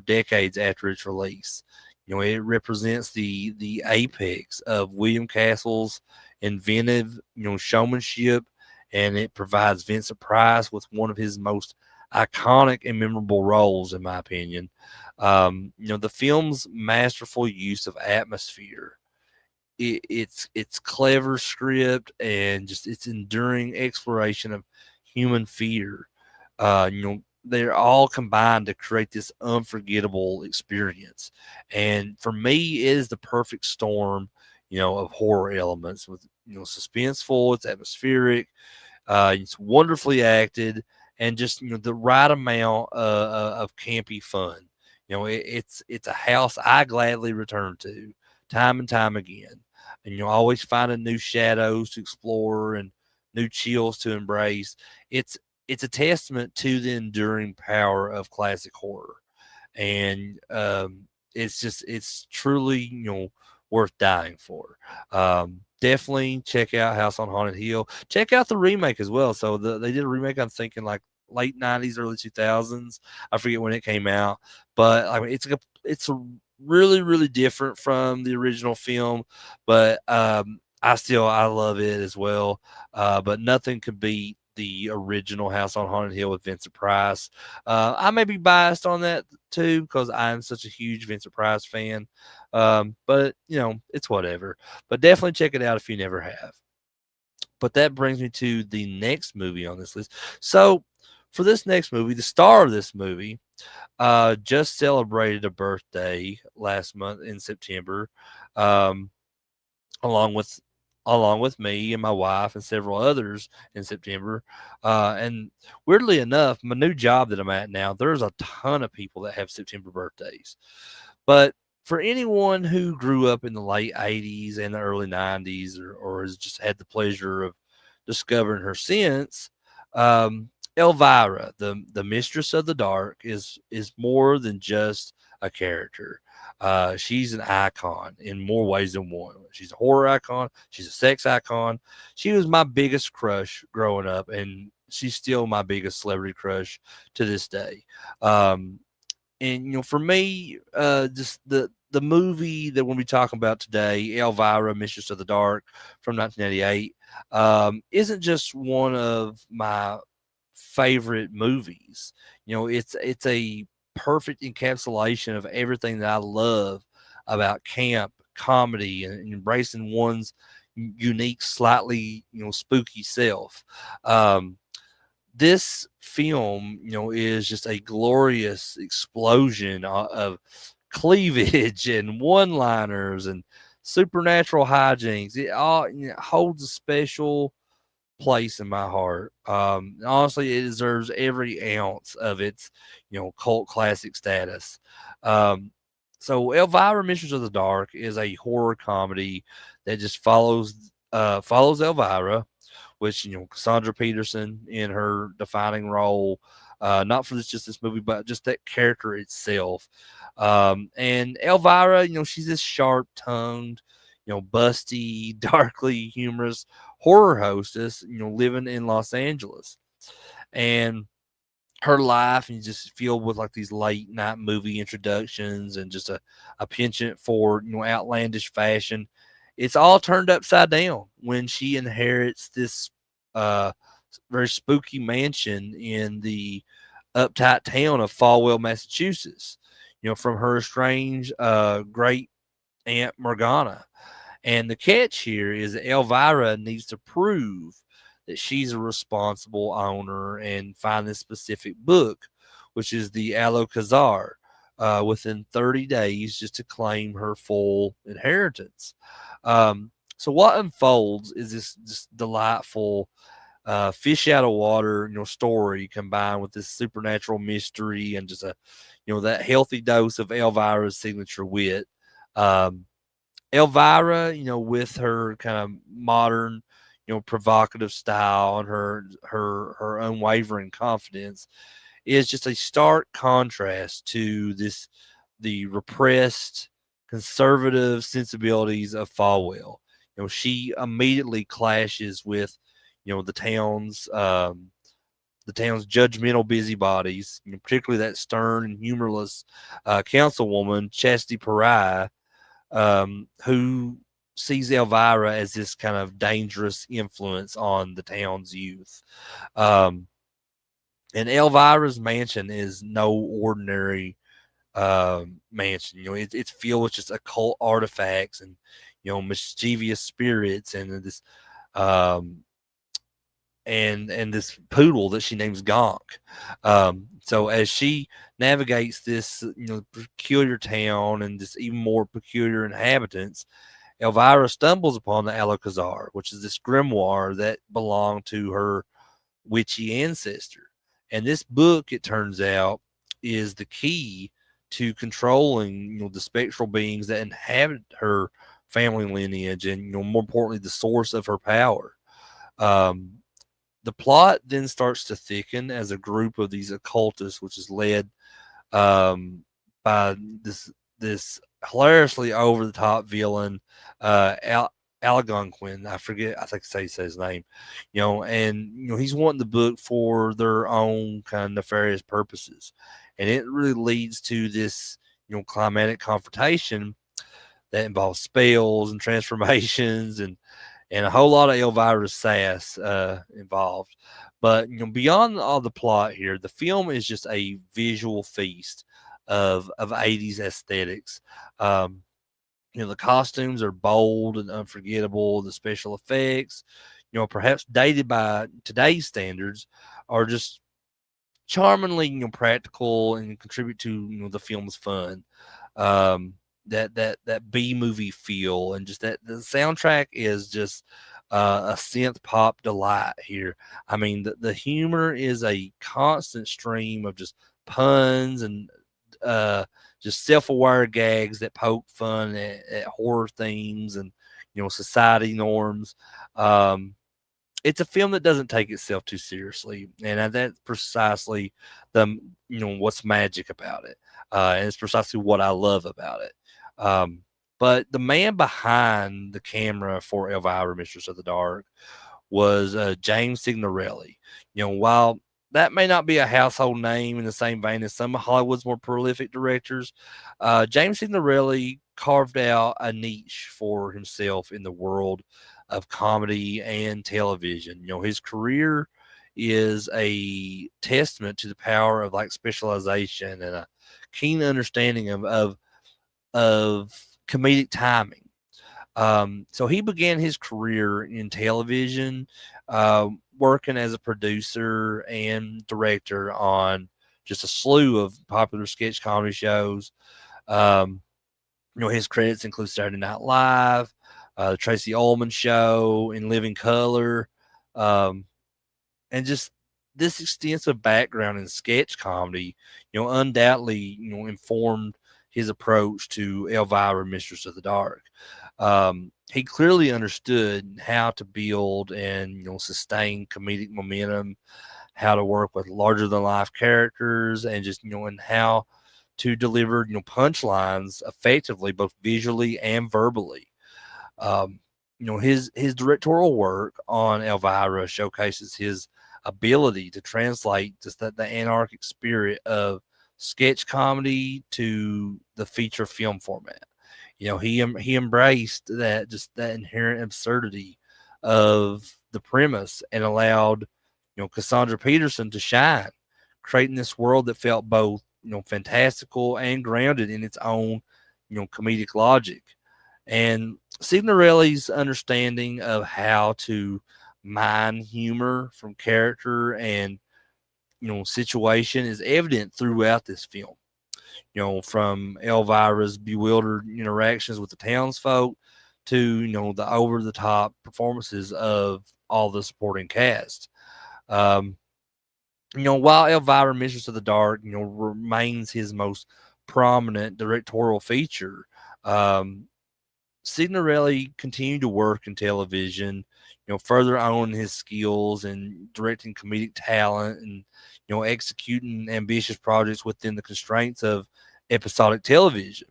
S1: decades after its release. It represents the apex of William Castle's inventive, showmanship, and it provides Vincent Price with one of his most iconic and memorable roles, in my opinion. The film's masterful use of atmosphere, it's clever script, and just its enduring exploration of human fear. They're all combined to create this unforgettable experience. And for me, it is the perfect storm, of horror elements with suspenseful, it's atmospheric, it's wonderfully acted, and just the right amount of campy fun. It's a house I gladly return to time and time again, and you'll always finding new shadows to explore and new chills to embrace. It's a testament to the enduring power of classic horror, and it's truly worth dying for. Definitely check out House on Haunted Hill. Check out the remake as well. So they did a remake. I'm thinking like late '90s, early 2000s. I forget when it came out, but I mean it's a really really different from the original film, but I love it as well. But nothing could beat the original House on Haunted Hill with Vincent Price. I may be biased on that too because I'm such a huge Vincent Price fan. But it's whatever. But definitely check it out if you never have. But that brings me to the next movie on this list. So for this next movie, the star of this movie just celebrated a birthday last month in September. Um, along with me and my wife and several others in September. And weirdly enough, my new job that I'm at now, there's a ton of people that have September birthdays. But for anyone who grew up in the late 80s and the early 90s, or has just had the pleasure of discovering her since, Elvira, the Mistress of the Dark, is more than just a character. She's an icon in more ways than one. She's a horror icon. She's a sex icon. She was my biggest crush growing up, and she's still my biggest celebrity crush to this day. And for me, just the movie that we'll be talking about today, Elvira, Mistress of the Dark, from 1988, isn't just one of my favorite movies. It's a perfect encapsulation of everything that I love about camp, comedy, and embracing one's unique, slightly spooky self. This film, is just a glorious explosion of cleavage and one-liners and supernatural hijinks. It all holds a special place in my heart. Honestly, it deserves every ounce of its, cult classic status. Um, so Elvira, Mistress of the Dark is a horror comedy that just follows Elvira, which Cassandra Peterson in her defining role, not for just this movie, but just that character itself. And Elvira, she's this sharp tongued, busty, darkly humorous horror hostess, living in Los Angeles. And her life and just filled with like these late night movie introductions and just a penchant for outlandish fashion. It's all turned upside down when she inherits this uh very spooky mansion in the uptight town of Falwell, Massachusetts, from her estranged great aunt Morgana. And the catch here is that Elvira needs to prove that she's a responsible owner and find this specific book, which is the Alokazar, within 30 days just to claim her full inheritance. So what unfolds is this delightful fish out of water, story combined with this supernatural mystery and just that healthy dose of Elvira's signature wit. Um, Elvira, with her kind of modern, provocative style and her unwavering confidence, is just a stark contrast to the repressed, conservative sensibilities of Falwell. She immediately clashes with, the town's judgmental busybodies, particularly that stern and humorless councilwoman Chastity Pariah, who sees Elvira as this kind of dangerous influence on the town's youth. Um, And Elvira's mansion is no ordinary mansion. It's filled with just occult artifacts and mischievous spirits and this um, and this poodle that she names Gonk. So as she navigates this peculiar town and this even more peculiar inhabitants, Elvira stumbles upon the Alcazar, which is this grimoire that belonged to her witchy ancestor. And this book, it turns out, is the key to controlling the spectral beings that inhabit her family lineage, and more importantly, the source of her power. Um, the plot then starts to thicken as a group of these occultists, which is led um, by this hilariously over the top villain, Algonquin. I forget. I think I say his name. And he's wanting the book for their own kind of nefarious purposes, and it really leads to this climatic confrontation that involves spells and transformations and a whole lot of Elvira's sass involved. But beyond all the plot here, the film is just a visual feast of 80s aesthetics. Um, the costumes are bold and unforgettable. The special effects, perhaps dated by today's standards, are just charmingly practical and contribute to the film's fun. Um, that B movie feel, and just that the soundtrack is just a synth pop delight here. I mean, the humor is a constant stream of just puns and uh, just self-aware gags that poke fun at horror themes and society norms. Um, it's a film that doesn't take itself too seriously, and that's precisely the what's magic about it, and it's precisely what I love about it. Um, but the man behind the camera for Elvira, Mistress of the Dark, was James Signorelli. While that may not be a household name in the same vein as some of Hollywood's more prolific directors, James Signorelli carved out a niche for himself in the world of comedy and television. His career is a testament to the power of like specialization and a keen understanding of comedic timing. So he began his career in television, working as a producer and director on just a slew of popular sketch comedy shows. Um, his credits include Saturday Night Live, the Tracy Ullman Show, In Living Color, um, and just this extensive background in sketch comedy, undoubtedly, informed his approach to Elvira, Mistress of the Dark. He clearly understood how to build and sustain comedic momentum, how to work with larger than life characters, and just and how to deliver punchlines effectively, both visually and verbally. Um, his directorial work on Elvira showcases his ability to translate just the anarchic spirit of sketch comedy to the feature film format. He embraced that inherent absurdity of the premise and allowed Cassandra Peterson to shine, creating this world that felt both fantastical and grounded in its own comedic logic. And Signorelli's understanding of how to mine humor from character and situation is evident throughout this film. From Elvira's bewildered interactions with the townsfolk to the over the top performances of all the supporting cast. Um, while Elvira, Mistress of the Dark, remains his most prominent directorial feature, um, Signorelli continued to work in television, further honing his skills and directing comedic talent and, executing ambitious projects within the constraints of episodic television.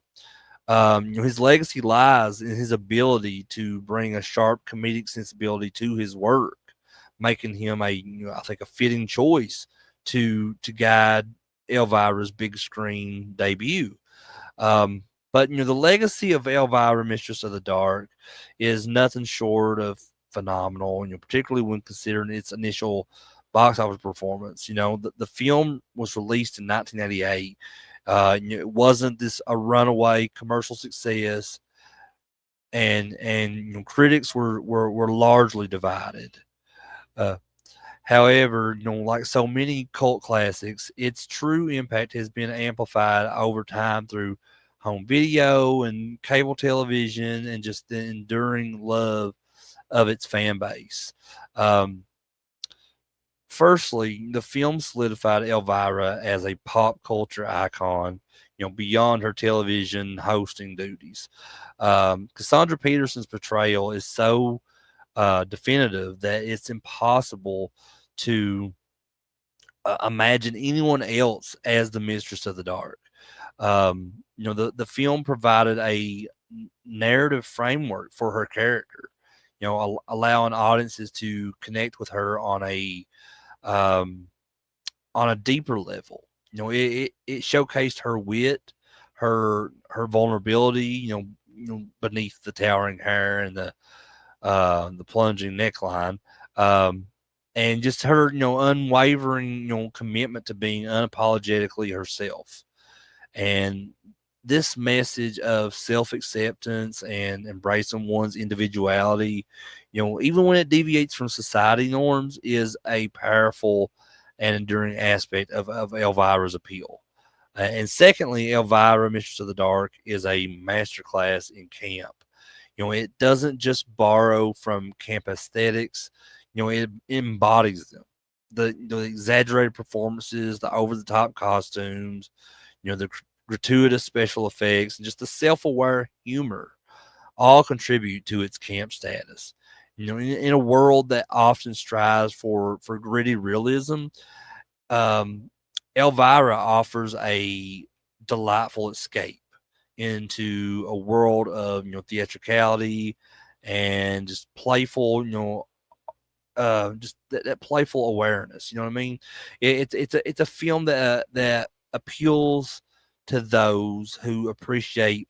S1: His legacy lies in his ability to bring a sharp comedic sensibility to his work, making him I think a fitting choice to guide Elvira's big screen debut. Um, but the legacy of Elvira, Mistress of the Dark, is nothing short of phenomenal. Particularly when considering its initial box office performance. The film was released in 1988. It wasn't this a runaway commercial success, and critics were largely divided. Uh, However, like so many cult classics, its true impact has been amplified over time through home video and cable television, and just the enduring love of its fan base. Um, Firstly, the film solidified Elvira as a pop culture icon, beyond her television hosting duties. Cassandra Peterson's portrayal is so definitive that it's impossible to imagine anyone else as the Mistress of the Dark. The film provided a narrative framework for her character, allowing audiences to connect with her um, on a deeper level. It showcased her wit, her vulnerability, beneath the towering hair and the plunging neckline, um, and just her, unwavering, commitment to being unapologetically herself. And this message of self acceptance and embracing one's individuality, even when it deviates from society norms, is a powerful and enduring aspect of Elvira's appeal. And secondly, Elvira, Mistress of the Dark, is a masterclass in camp. It doesn't just borrow from camp aesthetics, it embodies them. The exaggerated performances, the over the top costumes, the gratuitous special effects, and just the self aware humor all contribute to its camp status. In a world that often strives for gritty realism, um, Elvira offers a delightful escape into a world of theatricality and just playful, just that playful awareness. You know what I mean? It's a film that appeals to those who appreciate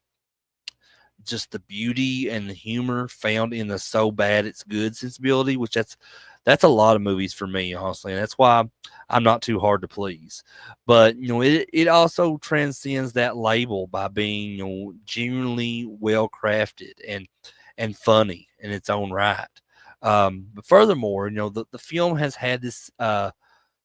S1: just the beauty and the humor found in the so bad it's good sensibility, which that's a lot of movies for me, honestly, and that's why I'm not too hard to please. But it also transcends that label by being genuinely well crafted and funny in its own right. But furthermore, the film has had this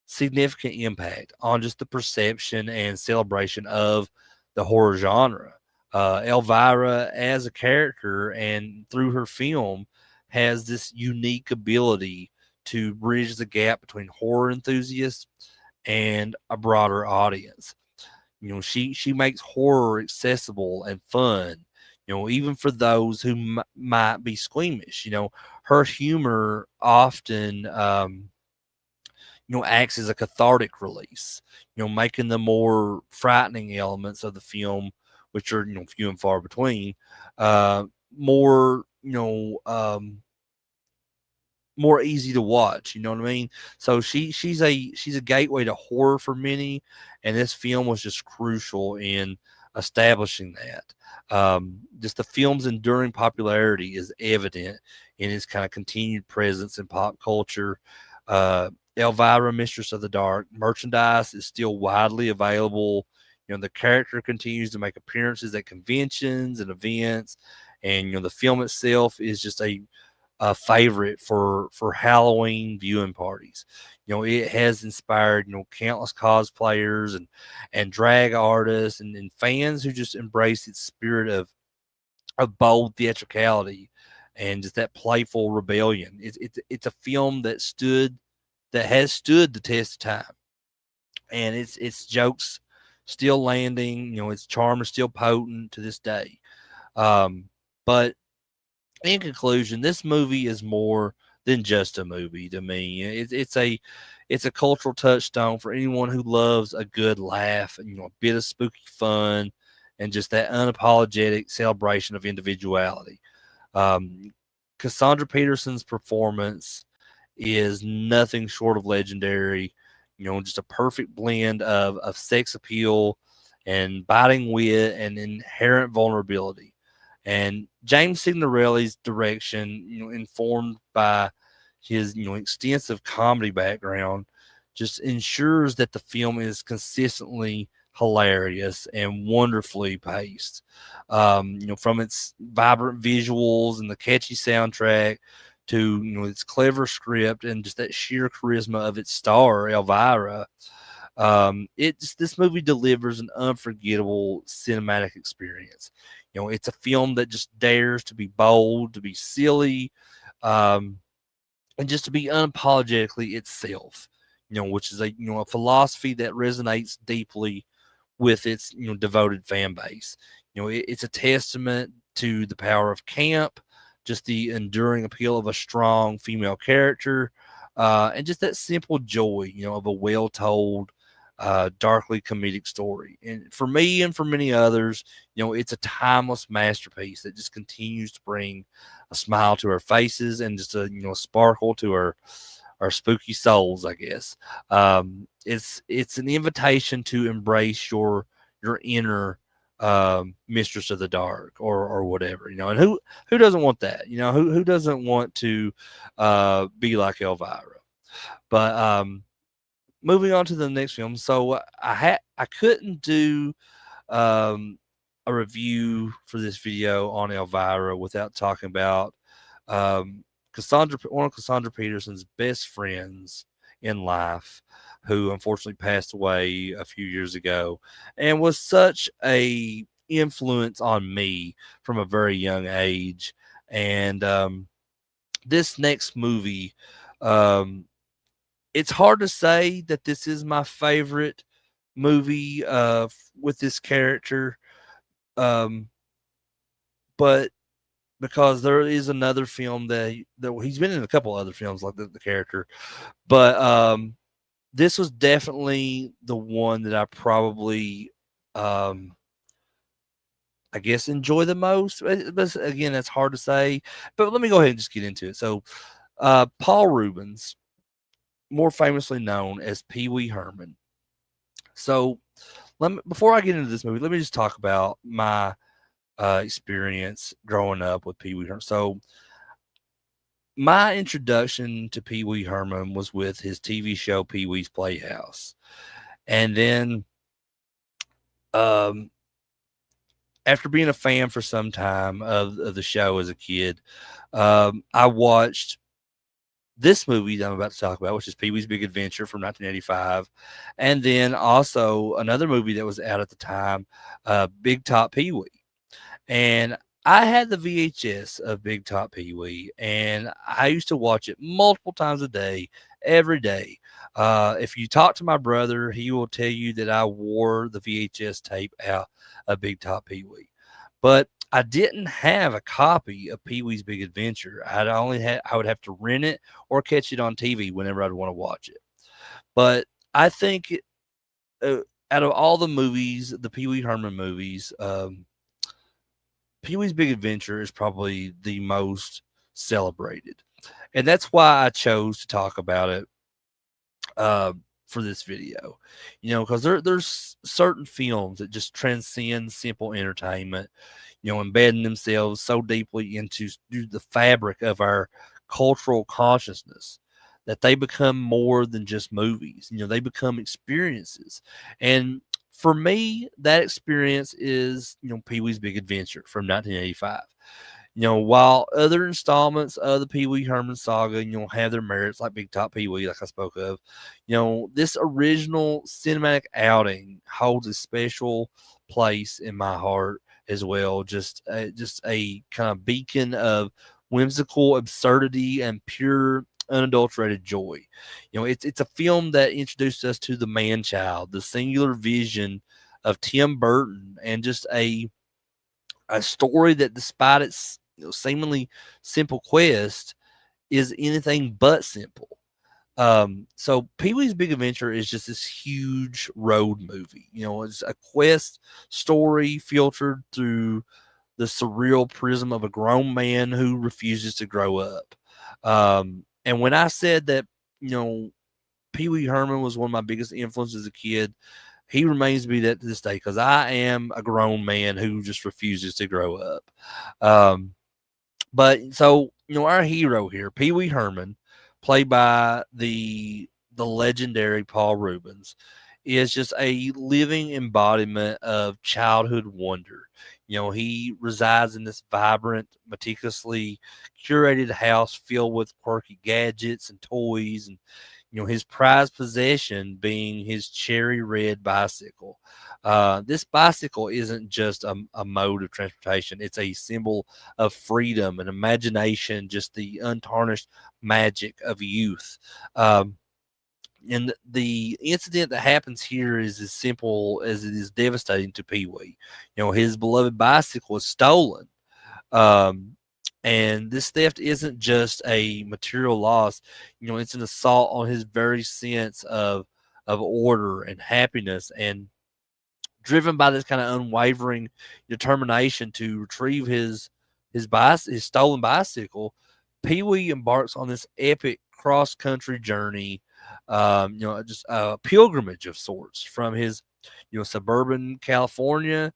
S1: significant impact on just the perception and celebration of the horror genre. Elvira, as a character and through her film, has this unique ability to bridge the gap between horror enthusiasts and a broader audience. She makes horror accessible and fun. Even for those who might be squeamish. Her humor often acts as a cathartic release, making the more frightening elements of the film, which are, few and far between, uh, more, more easy to watch. You know what I mean? So she's a gateway to horror for many, and this film was just crucial in establishing that. Just the film's enduring popularity is evident in its kind of continued presence in pop culture. Elvira, Mistress of the Dark merchandise is still widely available. The character continues to make appearances at conventions and events, and the film itself is just a favorite for Halloween viewing parties. It has inspired countless cosplayers and drag artists and fans who just embrace its spirit of bold theatricality and just that playful rebellion. It's a film that has stood the test of time, and its jokes still landing. Its charm is still potent to this day. But in conclusion, this movie is more than just a movie to me. It's a cultural touchstone for anyone who loves a good laugh and a bit of spooky fun and just that unapologetic celebration of individuality. Um, Cassandra Peterson's performance is nothing short of legendary. Just a perfect blend of sex appeal and biting wit and inherent vulnerability. And James Signorelli's direction, informed by his extensive comedy background just ensures that the film is consistently hilarious and wonderfully paced. From its vibrant visuals and the catchy soundtrack to its clever script and just that sheer charisma of its star Elvira. It's this movie delivers an unforgettable cinematic experience. It's a film that just dares to be bold, to be silly, um, and just to be unapologetically itself. Which is a philosophy that resonates deeply with its devoted fan base. It's a testament to the power of camp, just the enduring appeal of a strong female character, and just that simple joy of a well told, darkly comedic story. And for me and for many others, it's a timeless masterpiece that just continues to bring a smile to our faces and just a sparkle to our spooky souls, I guess. It's an invitation to embrace your inner mistress of the dark or whatever, and who doesn't want that? Who doesn't want to be like Elvira? But moving on to the next film. So I couldn't do um, a review for this video on Elvira without talking about um, one of Cassandra Peterson's best friends in life, who unfortunately passed away a few years ago, and was such a influence on me from a very young age. And this next movie, um, it's hard to say that this is my favorite movie with this character, um, but because there is another film that he's been in a couple other films like the character, but this was definitely the one that I probably, um, I guess, enjoy the most. But again, that's hard to say. But let me go ahead and just get into it. So, Paul Reubens, more famously known as Pee Wee Herman. So, before I get into this movie, let me just talk about my experience growing up with Pee Wee Herman. So, my introduction to Pee Wee Herman was with his TV show Pee Wee's Playhouse, and then um, after being a fan for some time of the show as a kid, I watched this movie that I'm about to talk about, which is Pee Wee's Big Adventure from 1985, and then also another movie that was out at the time, Big Top Pee Wee. And I had the VHS of Big Top Pee Wee, and I used to watch it multiple times a day, every day. If you talk to my brother, he will tell you that I wore the VHS tape out of Big Top Pee Wee. But I didn't have a copy of Pee Wee's Big Adventure. I would have to rent it or catch it on TV whenever I'd want to watch it. But I think uh, out of all the movies, the Pee Wee Herman movies, Pee Wee's Big Adventure is probably the most celebrated. And that's why I chose to talk about it for this video. Because there's certain films that just transcend simple entertainment, embedding themselves so deeply into the fabric of our cultural consciousness that they become more than just movies. They become experiences. And for me, that experience is, Pee Wee's Big Adventure from 1985. While other installments of the Pee Wee Herman saga, have their merits like Big Top Pee Wee, like I spoke of, this original cinematic outing holds a special place in my heart as well. Just a kind of beacon of whimsical absurdity and pure unadulterated joy. It's a film that introduced us to the man child, the singular vision of Tim Burton, and just a story that, despite its seemingly simple quest, is anything but simple. So Pee Wee's Big Adventure is just this huge road movie. It's a quest story filtered through the surreal prism of a grown man who refuses to grow up. And when I said that, Pee Wee Herman was one of my biggest influences as a kid, he remains to be that to this day, because I am a grown man who just refuses to grow up. But so, our hero here, Pee Wee Herman, played by the legendary Paul Rubens, is just a living embodiment of childhood wonder. He resides in this vibrant, meticulously curated house filled with quirky gadgets and toys, and his prized possession being his cherry red bicycle. This bicycle isn't just a mode of transportation, it's a symbol of freedom and imagination, just the untarnished magic of youth. And the incident that happens here is as simple as it is devastating to Pee Wee. His beloved bicycle is stolen. Um, and this theft isn't just a material loss, it's an assault on his very sense of order and happiness. And driven by this kind of unwavering determination to retrieve his stolen bicycle, Pee Wee embarks on this epic cross country journey, just a pilgrimage of sorts from his suburban California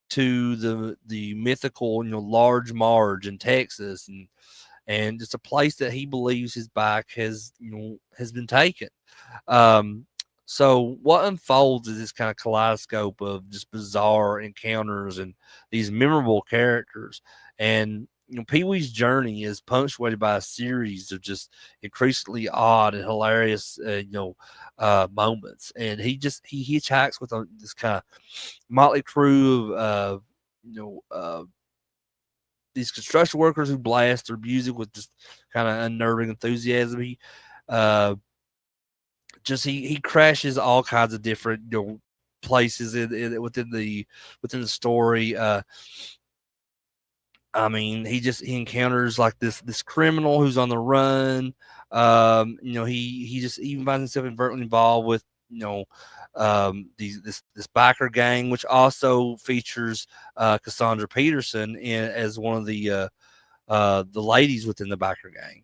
S1: to the mythical Large Marge in Texas, and it's a place that he believes his bike has been taken. Um, so what unfolds is this kind of kaleidoscope of just bizarre encounters and these memorable characters. And Pee Wee's journey is punctuated by a series of just increasingly odd and hilarious, moments. And he hitchhikes with this kind of motley crew of you know uh, these construction workers who blast their music with just kind of unnerving enthusiasm. Uh, he crashes all kinds of different places within the story. I mean, he encounters like this criminal who's on the run. He just even finds himself inadvertently involved with this biker gang, which also features Cassandra Peterson as one of the ladies within the biker gang.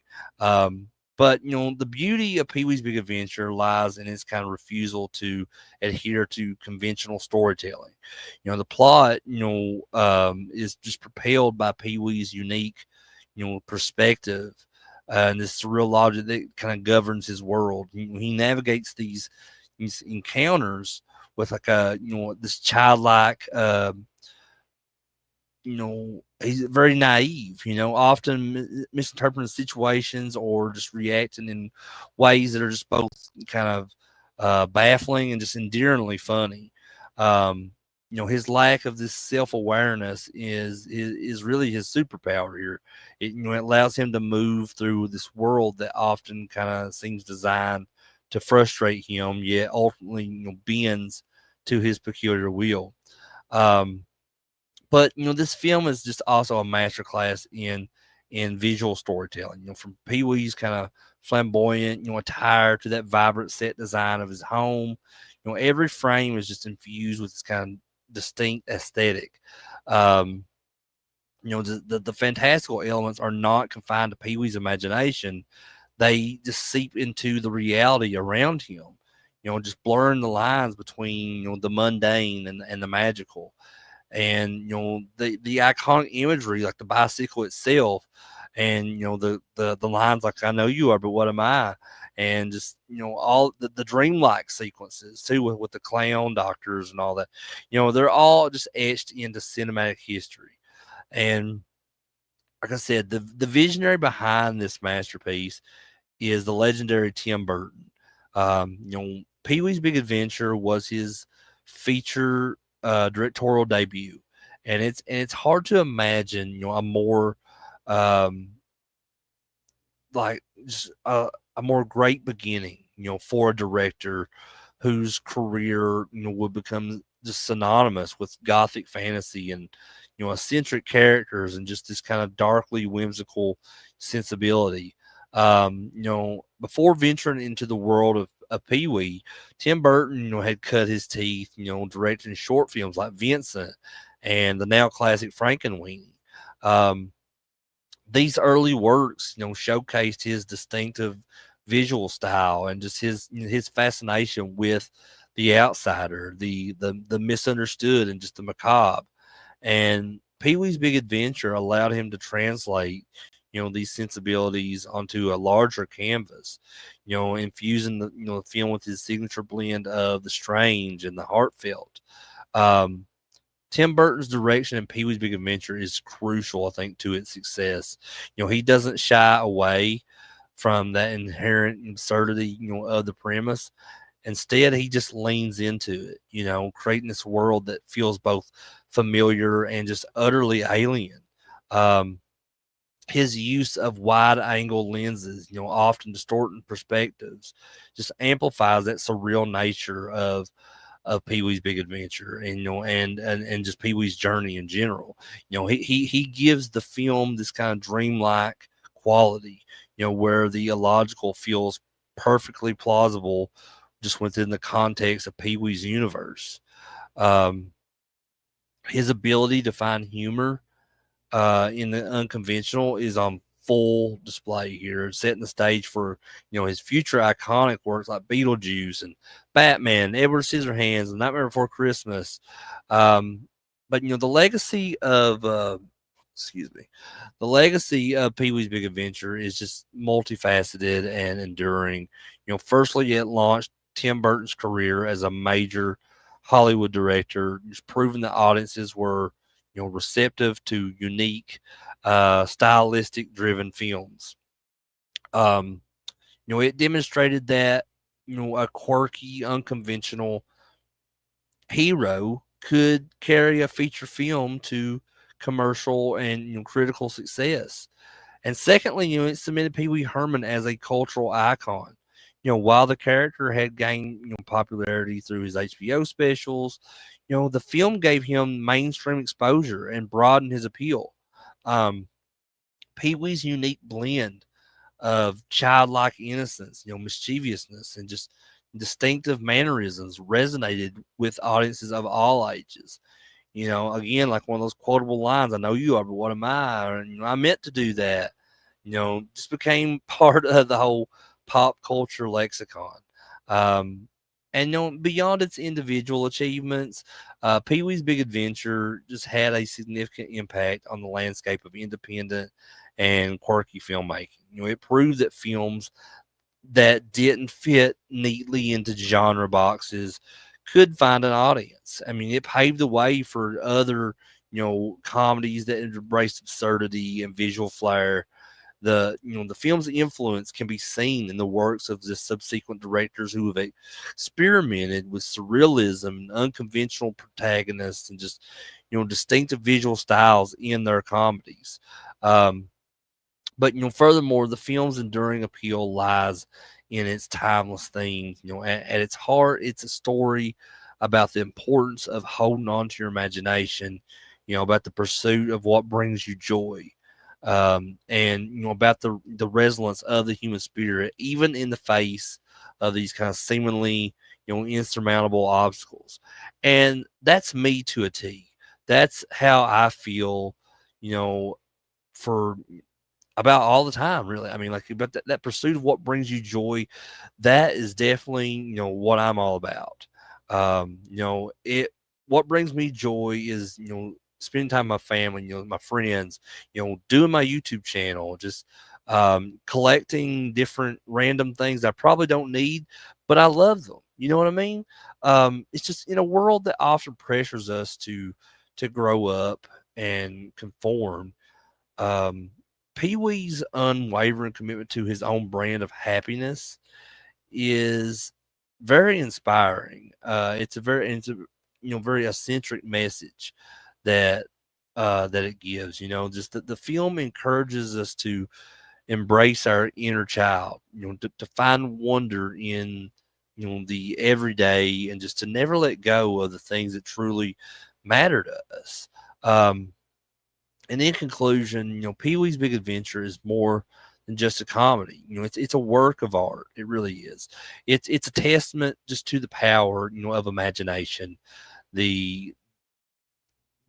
S1: But the beauty of Pee Wee's Big Adventure lies in its kind of refusal to adhere to conventional storytelling. The plot, is just propelled by Pee Wee's unique, perspective, and this surreal logic that kind of governs his world. He navigates these encounters with like this childlike. He's very naive, often misinterpreting situations or just reacting in ways that are just both kind of baffling and just endearingly funny. His lack of this self-awareness is really his superpower here. It allows him to move through this world that often kind of seems designed to frustrate him, yet ultimately bends to his peculiar will. Um, but this film is just also a masterclass in visual storytelling. From Pee Wee's kind of flamboyant, attire to that vibrant set design of his home. Every frame is just infused with this kind of distinct aesthetic. Um, the fantastical elements are not confined to Pee Wee's imagination. They just seep into the reality around him. Just blurring the lines between the mundane and the magical. And the iconic imagery like the bicycle itself, and the lines like "I know you are, but what am I?" And just all the dreamlike sequences too with the clown doctors and all that. They're all just etched into cinematic history. And like I said, the visionary behind this masterpiece is the legendary Tim Burton. Pee Wee's Big Adventure was his feature directorial debut, and it's hard to imagine a more um, like just a more great beginning for a director whose career would become just synonymous with gothic fantasy and eccentric characters and just this kind of darkly whimsical sensibility. Before venturing into the world of Pee Wee, Tim Burton, had cut his teeth, directing short films like Vincent and the now classic Frankenweenie. Um, these early works, showcased his distinctive visual style and just his fascination with the outsider, the misunderstood, and just the macabre. And Pee Wee's Big Adventure allowed him to translate, these sensibilities onto a larger canvas, infusing the film with his signature blend of the strange and the heartfelt. Um, Tim Burton's direction in Pee Wee's Big Adventure is crucial, I think, to its success. He doesn't shy away from that inherent absurdity, of the premise. Instead, he just leans into it, creating this world that feels both familiar and just utterly alien. Um, his use of wide angle lenses, often distorting perspectives, just amplifies that surreal nature of Pee Wee's Big Adventure, and and just Pee Wee's journey in general. He gives the film this kind of dreamlike quality, where the illogical feels perfectly plausible just within the context of Pee Wee's universe. Um, his ability to find humor in the unconventional is on full display here, setting the stage for his future iconic works like Beetlejuice and Batman, Edward Scissorhands, and Nightmare Before Christmas. Um, but the legacy of excuse me, the legacy of Pee Wee's Big Adventure is just multifaceted and enduring. Firstly, it launched Tim Burton's career as a major Hollywood director, just proving that audiences were receptive to unique, stylistic driven films. Um, it demonstrated that a quirky, unconventional hero could carry a feature film to commercial and critical success. And secondly, it cemented Pee Wee Herman as a cultural icon. While the character had gained popularity through his HBO specials, the film gave him mainstream exposure and broadened his appeal. Um, Pee Wee's unique blend of childlike innocence, mischievousness, and just distinctive mannerisms resonated with audiences of all ages. Again, like one of those quotable lines, I know you are, but what am I? Or, I meant to do that. Just became part of the whole pop culture lexicon. Um, and beyond its individual achievements, Pee Wee's Big Adventure just had a significant impact on the landscape of independent and quirky filmmaking. It proved that films that didn't fit neatly into genre boxes could find an audience. I mean, it paved the way for other, comedies that embraced absurdity and visual flair. The film's influence can be seen in the works of the subsequent directors who have experimented with surrealism and unconventional protagonists and just distinctive visual styles in their comedies. Um, but furthermore, the film's enduring appeal lies in its timeless themes. At its heart, it's a story about the importance of holding on to your imagination. About the pursuit of what brings you joy, and about the resilience of the human spirit, even in the face of these kind of seemingly insurmountable obstacles. And that's me to a T. That's how I feel. For about all the time, really. I mean, like, but that pursuit of what brings you joy, that is definitely, what I'm all about. It what brings me joy is, spending time with my family, my friends, doing my YouTube channel, just collecting different random things I probably don't need, but I love them. You know what I mean? It's just in a world that often pressures us to grow up and conform. um, Pee Wee's unwavering commitment to his own brand of happiness is very inspiring. It's a very eccentric message that that it gives. Just that the film encourages us to embrace our inner child. To find wonder in the everyday, and just to never let go of the things that truly matter to us. And in conclusion, Pee Wee's Big Adventure is more than just a comedy. It's a work of art. It really is. It's a testament just to the power, of imagination, the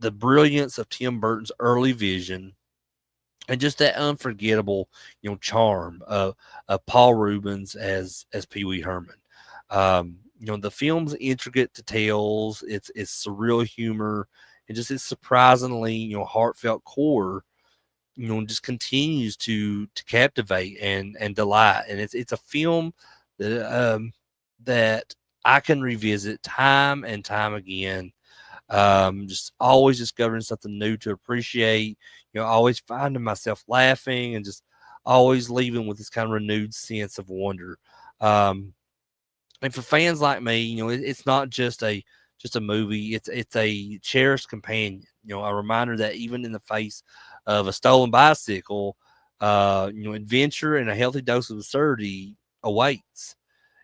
S1: the brilliance of Tim Burton's early vision, and just that unforgettable, charm of Paul Rubens as Pee Wee Herman. The film's intricate details, its surreal humor, and just its surprisingly, heartfelt core, just continues to captivate and delight. And it's a film that I can revisit time and time again. Just always discovering something new to appreciate. Always finding myself laughing and just always leaving with this kind of renewed sense of wonder. Um, and for fans like me, it's not just a movie. It's a cherished companion. A reminder that even in the face of a stolen bicycle, adventure and a healthy dose of absurdity awaits.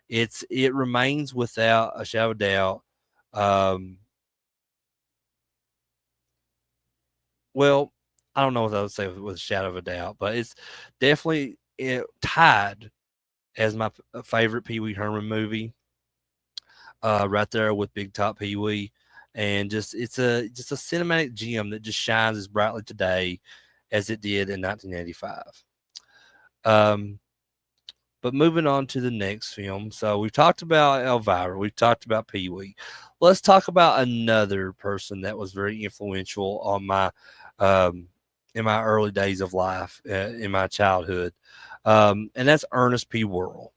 S1: It remains without a shadow of doubt. Um, well, I don't know what I would say with a shadow of a doubt, but it's definitely tied as my favorite Pee Wee Herman movie, right there with Big Top Pee Wee, and it's a cinematic gem that just shines as brightly today as it did in 1985. Um, but moving on to the next film, so we've talked about Elvira, we've talked about Pee Wee. Let's talk about another person that was very influential on my um, in my early days of life, in my childhood, and that's Ernest P. Worrell.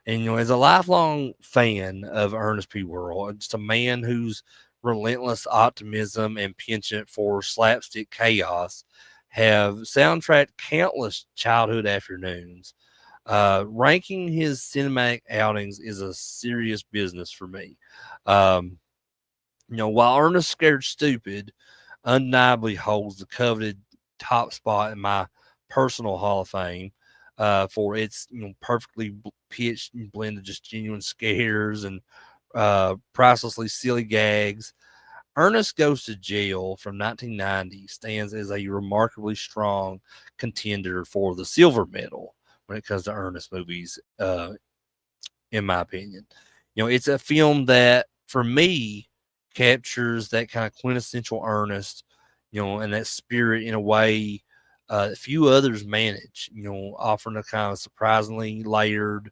S1: And as a lifelong fan of Ernest P. Worrell, just a man whose relentless optimism and penchant for slapstick chaos have soundtracked countless childhood afternoons. Ranking his cinematic outings is a serious business for me. Um, while Ernest Scared Stupid undeniably holds the coveted top spot in my personal Hall of Fame, for its perfectly pitched blend of just genuine scares and pricelessly silly gags. Ernest Goes to Jail from 1990 stands as a remarkably strong contender for the silver medal when it comes to Ernest movies, in my opinion. It's a film that, for me, captures that kind of quintessential Ernest, and that spirit in a way few others manage, offering a kind of surprisingly layered,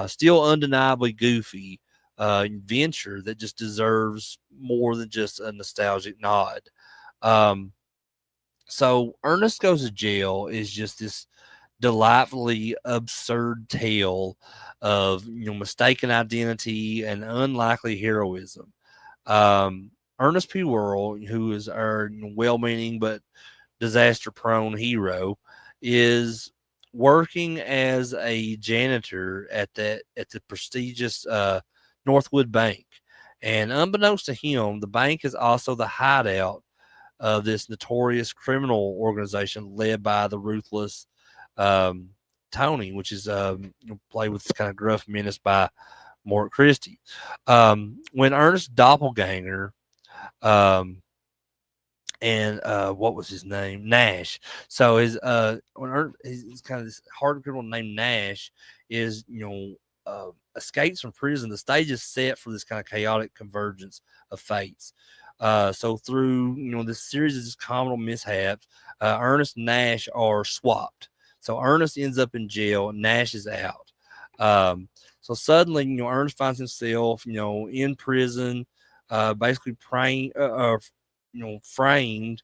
S1: still undeniably goofy adventure that just deserves more than just a nostalgic nod. Um, so Ernest Goes to Jail is just this delightfully absurd tale of mistaken identity and unlikely heroism. Ernest P. Worrell, who is our well-meaning but disaster-prone hero, is working as a janitor at the prestigious Northwood Bank, and unbeknownst to him, the bank is also the hideout of this notorious criminal organization led by the ruthless um, Tony, which is played with this kind of gruff menace by Mort Christie. When Ernest's doppelganger, um, and what was his name? Nash. So his kind of this hard criminal named Nash is escapes from prison. The stage is set for this kind of chaotic convergence of fates. So through this series of just comical mishaps, Ernest and Nash are swapped. So Ernest ends up in jail, Nash is out. So suddenly, Ernest finds himself, in prison, basically praying, framed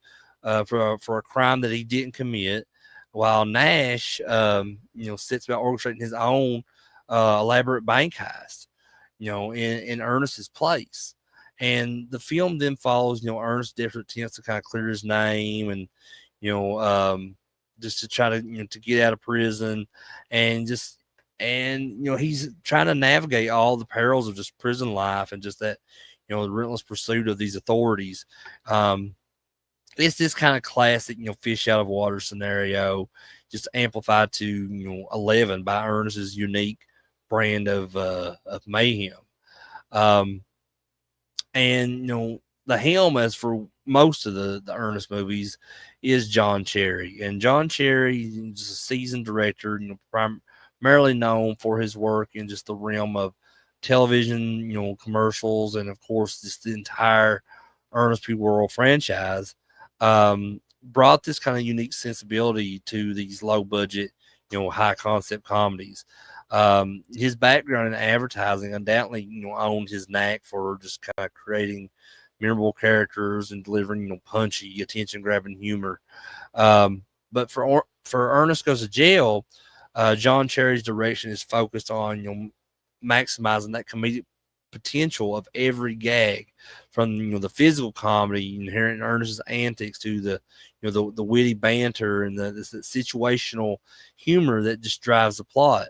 S1: for a crime that he didn't commit, while Nash, sits about orchestrating his own elaborate bank heist, in Ernest's place. And the film then follows, Ernest's different attempts to kind of clear his name and, you know, um, just to try to, to get out of prison and he's trying to navigate all the perils of just prison life and just that, the relentless pursuit of these authorities. Um, it's this kind of classic, fish out of water scenario, just amplified to 11 by Ernest's unique brand of mayhem. Um, and the helm, as for most of the Ernest movies, is John Cherry, and John Cherry is a seasoned director, primarily known for his work in just the realm of television, commercials, and of course, just the entire Ernest P. Worrell franchise. Brought this kind of unique sensibility to these low budget, high concept comedies. His background in advertising undoubtedly, owned his knack for just kind of creating memorable characters and delivering, punchy, attention grabbing humor. Um, But for Ernest Goes to Jail, John Cherry's direction is focused on maximizing that comedic potential of every gag, from the physical comedy inherent in Ernest's antics to the the witty banter and the situational humor that just drives the plot.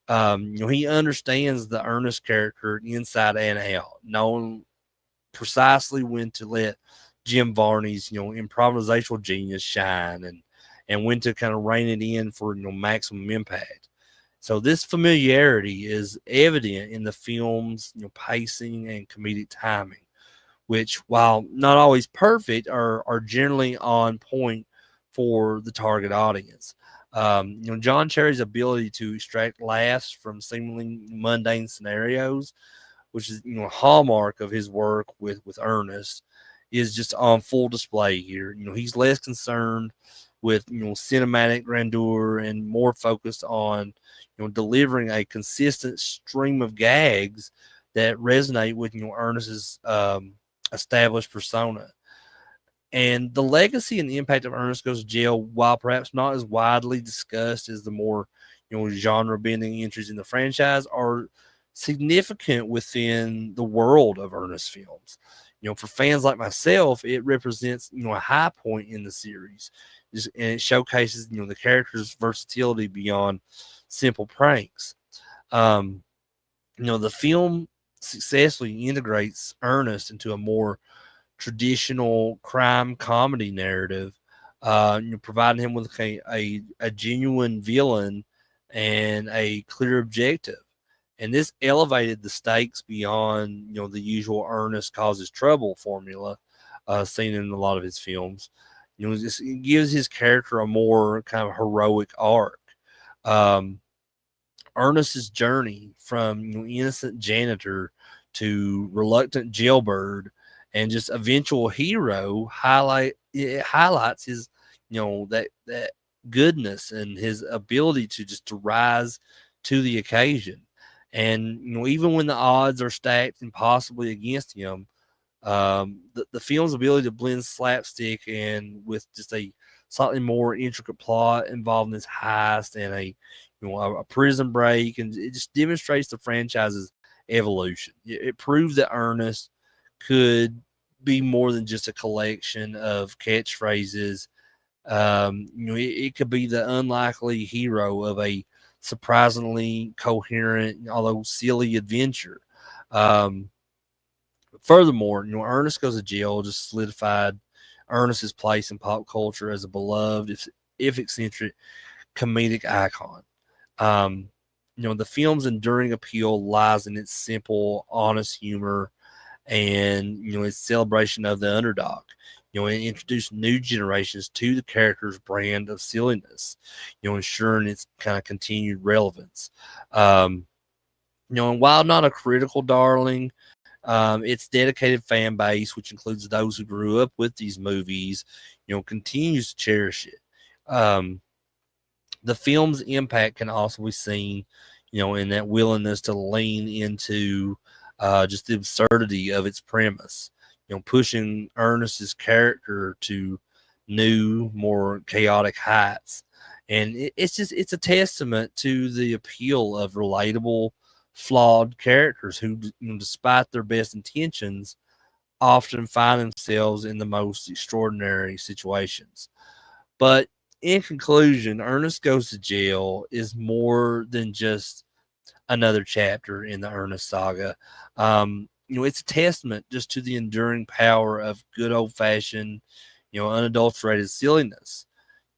S1: He understands the Ernest character inside and out, knowing precisely when to let Jim Varney's improvisational genius shine, and when to kind of rein it in for maximum impact. So this familiarity is evident in the film's pacing and comedic timing, which, while not always perfect, are generally on point for the target audience. John Cherry's ability to extract laughs from seemingly mundane scenarios, which is a hallmark of his work with Ernest, is just on full display here. He's less concerned with cinematic grandeur and more focused on delivering a consistent stream of gags that resonate with Ernest's established persona. And the legacy and the impact of Ernest Goes to Jail, while perhaps not as widely discussed as the more genre bending entries in the franchise, are significant within the world of Ernest films. For fans like myself, it represents a high point in the series, and it showcases the character's versatility beyond simple pranks. Um, the film successfully integrates Ernest into a more traditional crime comedy narrative, providing him with a genuine villain and a clear objective. And this elevated the stakes beyond the usual Ernest causes trouble formula seen in a lot of his films. It gives his character a more kind of heroic arc. Um, Ernest's journey from innocent janitor to reluctant jailbird and just eventual hero it highlights his that goodness and his ability to rise to the occasion. And even when the odds are stacked impossibly against him, the film's ability to blend slapstick and with just a slightly more intricate plot involving this heist and a prison break, and it just demonstrates the franchise's evolution. It proved that Ernest could be more than just a collection of catchphrases. It could be the unlikely hero of a surprisingly coherent, although silly adventure. Um, Furthermore, Ernest Goes to Jail just solidified Ernest's place in pop culture as a beloved, if eccentric, comedic icon. Um, the film's enduring appeal lies in its simple, honest humor and its celebration of the underdog. It introduced new generations to the character's brand of silliness, ensuring its kind of continued relevance. Um, and while not a critical darling, its dedicated fan base, which includes those who grew up with these movies, continues to cherish it. Um, the film's impact can also be seen, in that willingness to lean into just the absurdity of its premise, pushing Ernest's character to new, more chaotic heights. And it's a testament to the appeal of relatable, flawed characters who, despite their best intentions, often find themselves in the most extraordinary situations. But in conclusion, Ernest Goes to Jail is more than just another chapter in the Ernest saga. It's a testament just to the enduring power of good old fashioned, unadulterated silliness.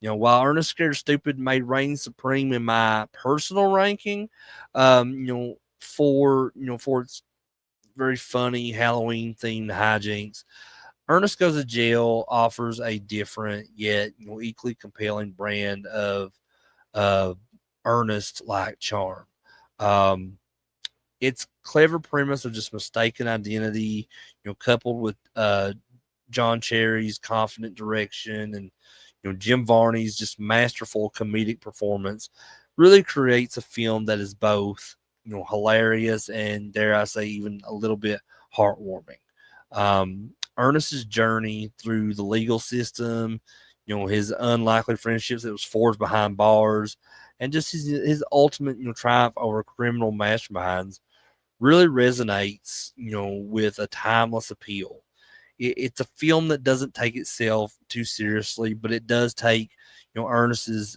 S1: While Ernest Scared Stupid may reign supreme in my personal ranking, for its very funny Halloween themed hijinks, Ernest Goes to Jail offers a different yet equally compelling brand of uh, Ernest like charm. Um, its clever premise of just mistaken identity, coupled with John Cherry's confident direction and Jim Varney's just masterful comedic performance, really creates a film that is both hilarious and, dare I say, even a little bit heartwarming. Ernest's journey through the legal system, his unlikely friendships that was forged behind bars, and just his ultimate triumph over criminal masterminds really resonates with a timeless appeal. It's a film that doesn't take itself too seriously, but it does take Ernest's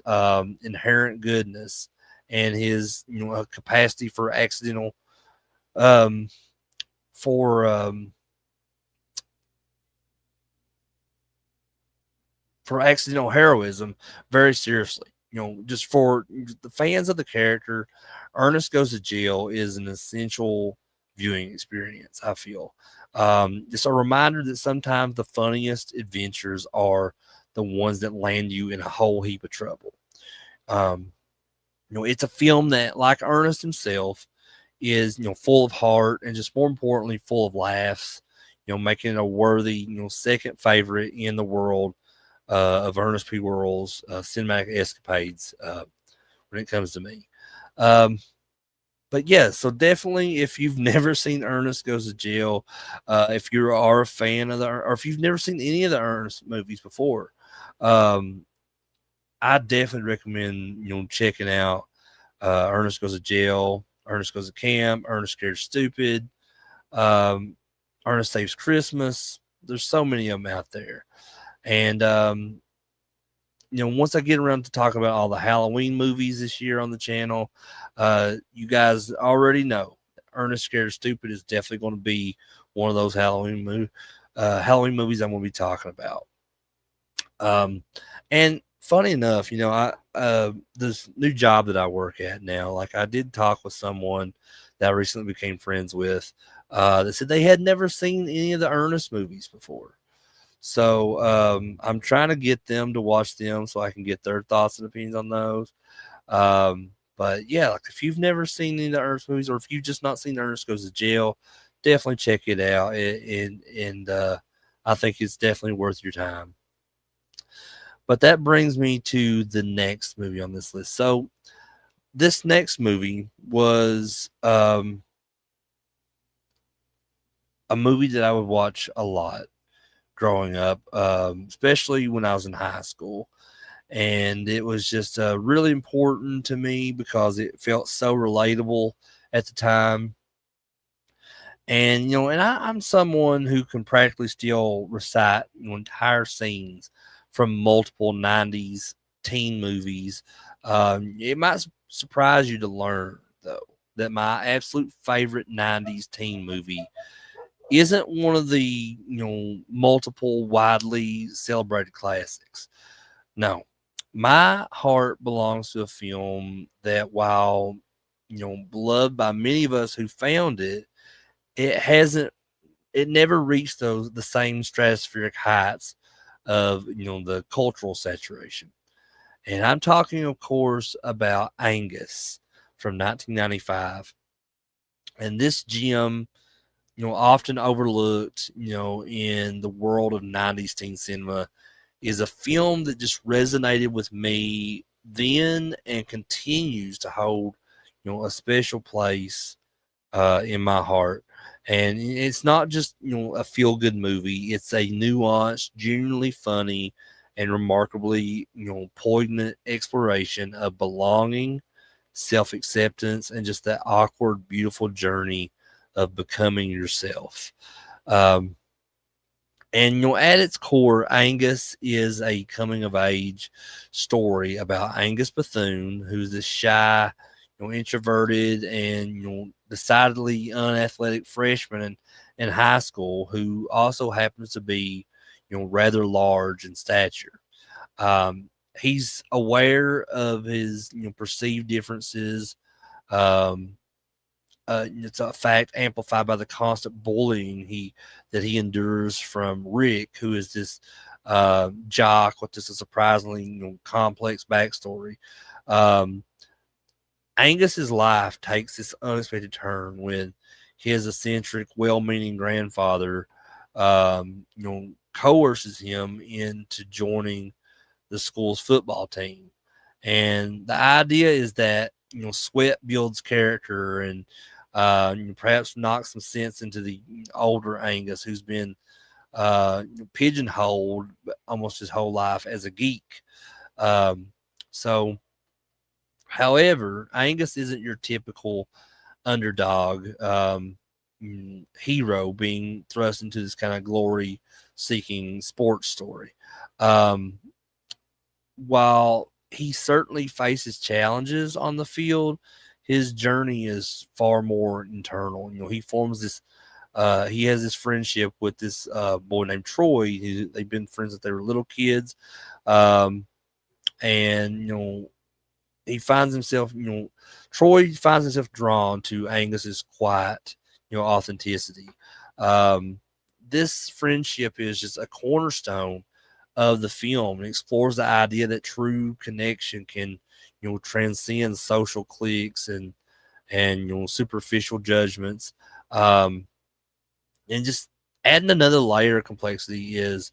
S1: inherent goodness and his capacity for accidental um, for accidental heroism very seriously. Just for the fans of the character, Ernest Goes to Jail is an essential viewing experience, I feel. It's a reminder that sometimes the funniest adventures are the ones that land you in a whole heap of trouble. Um, it's a film that, like Ernest himself, is full of heart and just more importantly full of laughs. Making it a worthy second favorite in the world of Ernest P. Worrell's cinematic escapades when it comes to me. Um, but yeah, so definitely, if you've never seen Ernest Goes to Jail, if you are a fan of or if you've never seen any of the Ernest movies before, um, I definitely recommend checking out Ernest Goes to Jail, Ernest Goes to Camp, Ernest Scared Stupid, um, Ernest Saves Christmas. There's so many of them out there, and once I get around to talk about all the Halloween movies this year on the channel, you guys already know Ernest Scared Stupid is definitely going to be one of those Halloween movies I'm going to be talking about. And funny enough, I this new job that I work at now, like I did talk with someone that I recently became friends with, that said they had never seen any of the Ernest movies before. So I'm trying to get them to watch them so I can get their thoughts and opinions on those. But yeah, like if you've never seen any of the Ernest movies, or if you've just not seen Ernest Goes to Jail, definitely check it out. And I think it's definitely worth your time. But that brings me to the next movie on this list. So this next movie was a movie that I would watch a lot growing up, especially when I was in high school. And it was just really important to me because it felt so relatable at the time. And I'm someone who can practically still recite entire scenes from multiple '90s teen movies. It might surprise you to learn, though, that my absolute favorite '90s teen movie isn't one of the multiple widely celebrated classics. No, my heart belongs to a film that, while beloved by many of us who found it, it hasn't it never reached the same stratospheric heights of the cultural saturation. And I'm talking, of course, about Angus from 1995. And this gem, often overlooked, in the world of '90s teen cinema, is a film that just resonated with me then and continues to hold, a special place in my heart. And it's not just a feel good movie; it's a nuanced, genuinely funny, and remarkably poignant exploration of belonging, self acceptance, and just that awkward, beautiful journey of becoming yourself. Um, and at its core, Angus is a coming of age story about Angus Bethune, who's this shy, introverted, and decidedly unathletic freshman in high school, who also happens to be rather large in stature. He's aware of his perceived differences. Um, it's a fact amplified by the constant bullying he endures from Rick, who is this jock with just a surprisingly complex backstory. Um, Angus's life takes this unexpected turn when his eccentric, well-meaning grandfather, coerces him into joining the school's football team. And the idea is that sweat builds character, and perhaps knocks some sense into the older Angus, who's been pigeonholed almost his whole life as a geek. Um, so, however, Angus isn't your typical underdog hero being thrust into this kind of glory seeking sports story. Um, while he certainly faces challenges on the field, his journey is far more internal. He forms this. He has this friendship with this boy named Troy. They've been friends since they were little kids, um, and he finds himself. Troy finds himself drawn to Angus's quiet, authenticity. Um, this friendship is just a cornerstone of the film and explores the idea that true connection can, transcend social cliques and superficial judgments. Um, and just adding another layer of complexity is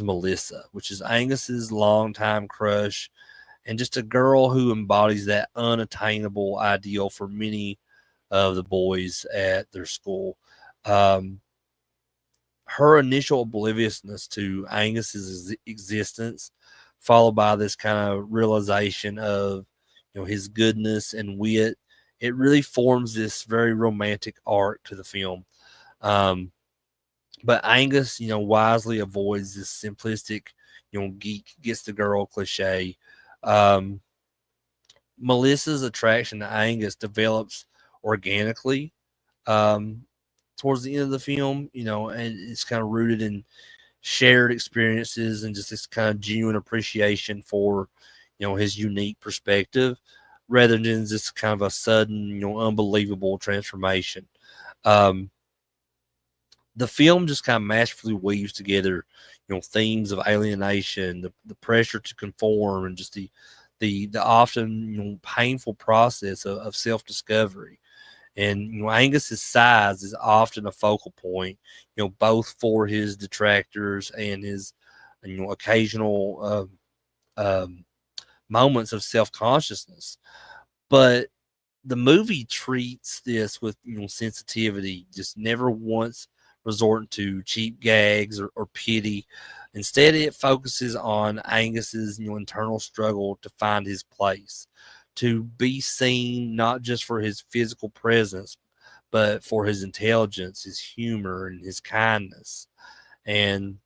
S1: Melissa, which is Angus's longtime crush and just a girl who embodies that unattainable ideal for many of the boys at their school. Um, her initial obliviousness to Angus's existence, followed by this kind of realization of his goodness and wit, it really forms this very romantic arc to the film. Um, but Angus, wisely avoids this simplistic, geek gets the girl cliche. Um, Melissa's attraction to Angus develops organically um, towards the end of the film, and it's kind of rooted in shared experiences and just this kind of genuine appreciation for, his unique perspective rather than just kind of a sudden, unbelievable transformation. Um, the film just kind of masterfully weaves together, themes of alienation, the pressure to conform, and just the often painful process of self discovery. And Angus's size is often a focal point, both for his detractors and his occasional moments of self consciousness. But the movie treats this with sensitivity, just never once resorting to cheap gags or pity. Instead, it focuses on Angus's internal struggle to find his place, to be seen not just for his physical presence, but for his intelligence, his humor, and his kindness. And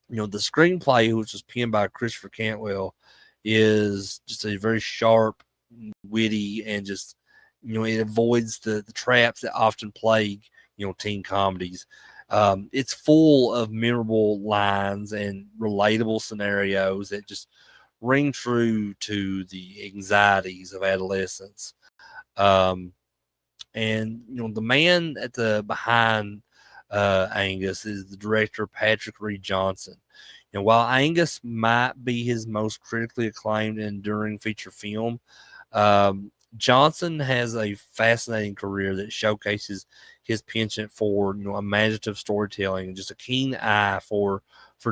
S1: the screenplay, which was penned by Christopher Cantwell, is just a very sharp, witty, and just it avoids the traps that often plague teen comedies. It's full of memorable lines and relatable scenarios that just ring true to the anxieties of adolescence. Um, and the man at the behind Angus is the director Patrick Reed Johnson. While Angus might be his most critically acclaimed and enduring feature film, Johnson has a fascinating career that showcases his penchant for imaginative storytelling and just a keen eye for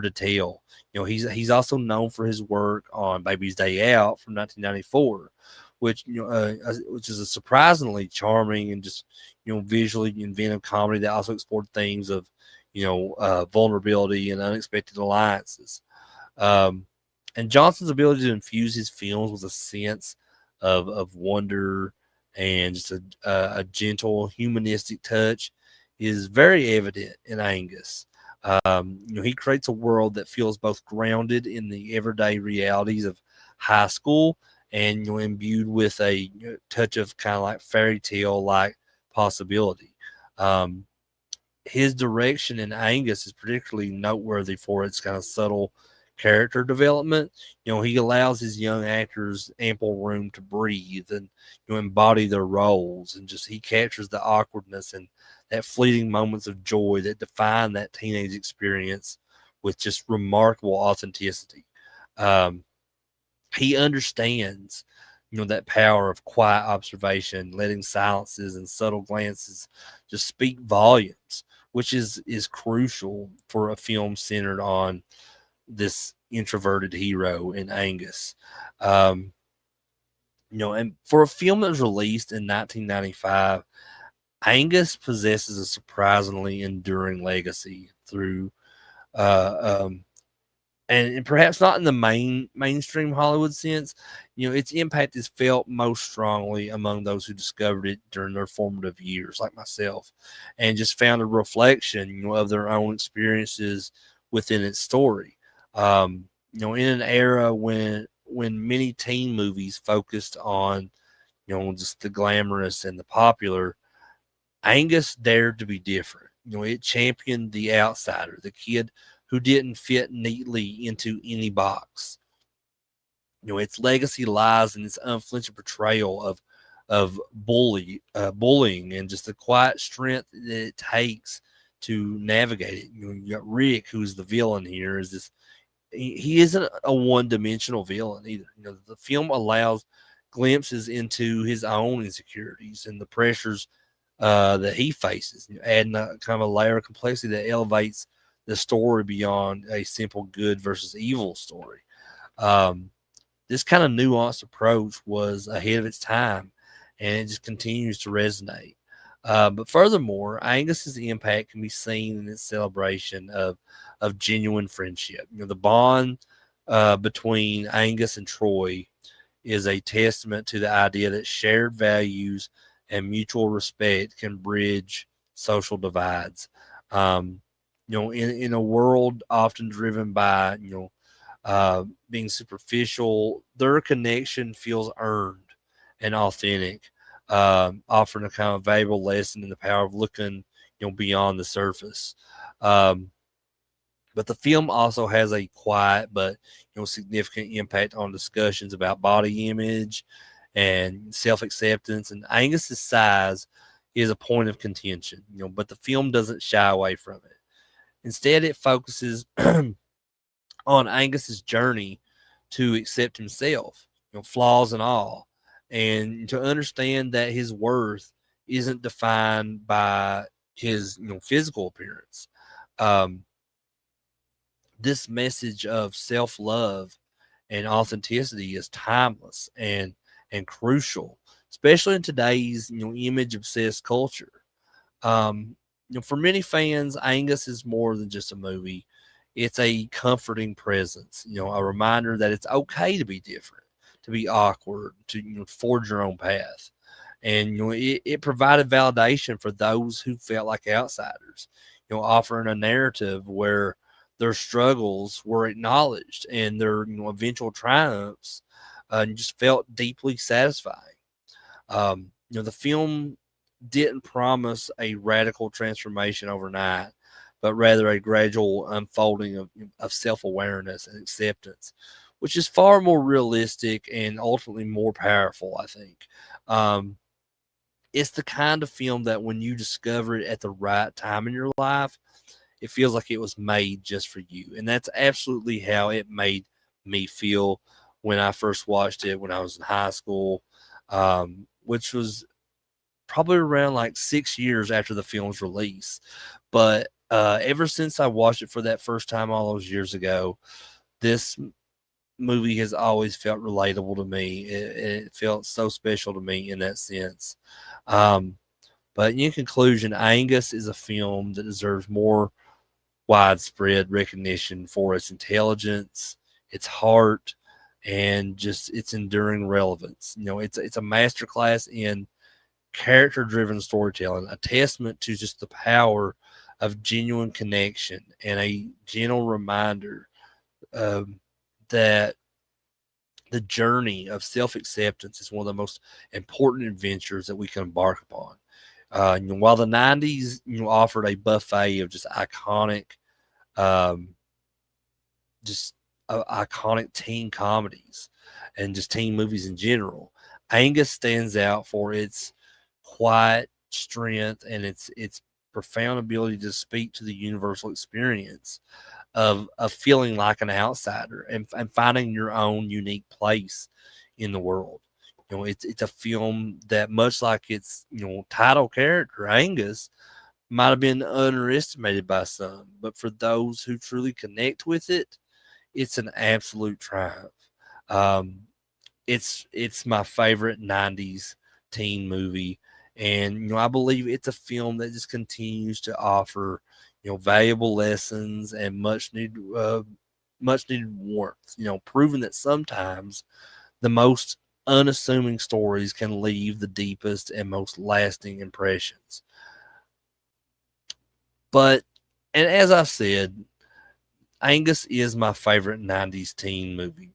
S1: detail. He's also known for his work on Baby's Day Out from 1994, which is a surprisingly charming and just visually inventive comedy that also explored themes of vulnerability and unexpected alliances. Um, and Johnson's ability to infuse his films with a sense of wonder and just a gentle humanistic touch is very evident in Angus. He creates a world that feels both grounded in the everyday realities of high school and imbued with a touch of kind of like fairy tale like possibility. Um, his direction in Angus is particularly noteworthy for its kind of subtle character development. He allows his young actors ample room to breathe and embody their roles, and just he captures the awkwardness and that fleeting moments of joy that define that teenage experience with just remarkable authenticity. Um, he understands that power of quiet observation, letting silences and subtle glances just speak volumes, which is crucial for a film centered on this introverted hero in Angus. um and for a film that was released in 1995, Angus possesses a surprisingly enduring legacy through, Uh, and perhaps not in the mainstream Hollywood sense, its impact is felt most strongly among those who discovered it during their formative years, like myself, and just found a reflection, of their own experiences within its story. In an era when many teen movies focused on, just the glamorous and the popular, Angus dared to be different. It championed the outsider, the kid who didn't fit neatly into any box. Its legacy lies in its unflinching portrayal of bullying and just the quiet strength that it takes to navigate it. You got Rick, who's the villain here, is this he isn't a one-dimensional villain either. The film allows glimpses into his own insecurities and the pressures that he faces, adding a kind of a layer of complexity that elevates the story beyond a simple good versus evil story. Um, this kind of nuanced approach was ahead of its time, and it just continues to resonate. But furthermore, Angus's impact can be seen in its celebration of genuine friendship. The bond between Angus and Troy is a testament to the idea that shared values and mutual respect can bridge social divides. Um, in a world often driven by, being superficial, their connection feels earned and authentic, offering a kind of valuable lesson in the power of looking, beyond the surface. Um, but the film also has a quiet but significant impact on discussions about body image and self acceptance. And Angus's size is a point of contention, but the film doesn't shy away from it. Instead, it focuses on Angus's journey to accept himself, flaws and all, and to understand that his worth isn't defined by his physical appearance. Um, this message of self love and authenticity is timeless and crucial, especially in today's image obsessed culture. For many fans, Angus is more than just a movie. It's a comforting presence, a reminder that it's okay to be different, to be awkward, to forge your own path. And it provided validation for those who felt like outsiders, offering a narrative where their struggles were acknowledged and their eventual triumphs just felt deeply satisfying. The film didn't promise a radical transformation overnight, but rather a gradual unfolding of self awareness and acceptance, which is far more realistic and ultimately more powerful, I think. Um, it's the kind of film that when you discover it at the right time in your life, it feels like it was made just for you. And that's absolutely how it made me feel when I first watched it when I was in high school, which was probably around like 6 years after the film's release. But ever since I watched it for that first time all those years ago, this movie has always felt relatable to me. It felt so special to me in that sense. Um, but in conclusion, Angus is a film that deserves more widespread recognition for its intelligence, its heart, and just its enduring relevance. It's a masterclass in character driven storytelling, a testament to just the power of genuine connection and a gentle reminder um, that the journey of self acceptance is one of the most important adventures that we can embark upon. While the 90s offered a buffet of um, just iconic teen comedies and just teen movies in general, Angus stands out for its quiet strength and its profound ability to speak to the universal experience of feeling like an outsider and finding your own unique place in the world. It's a film that, much like its title character Angus, might have been underestimated by some, but for those who truly connect with it, it's an absolute triumph. Um, it's my favorite '90s teen movie, and I believe it's a film that just continues to offer valuable lessons and much needed warmth. Proving that sometimes the most unassuming stories can leave the deepest and most lasting impressions. But, and as I said, Angus is my favorite 90s teen movie.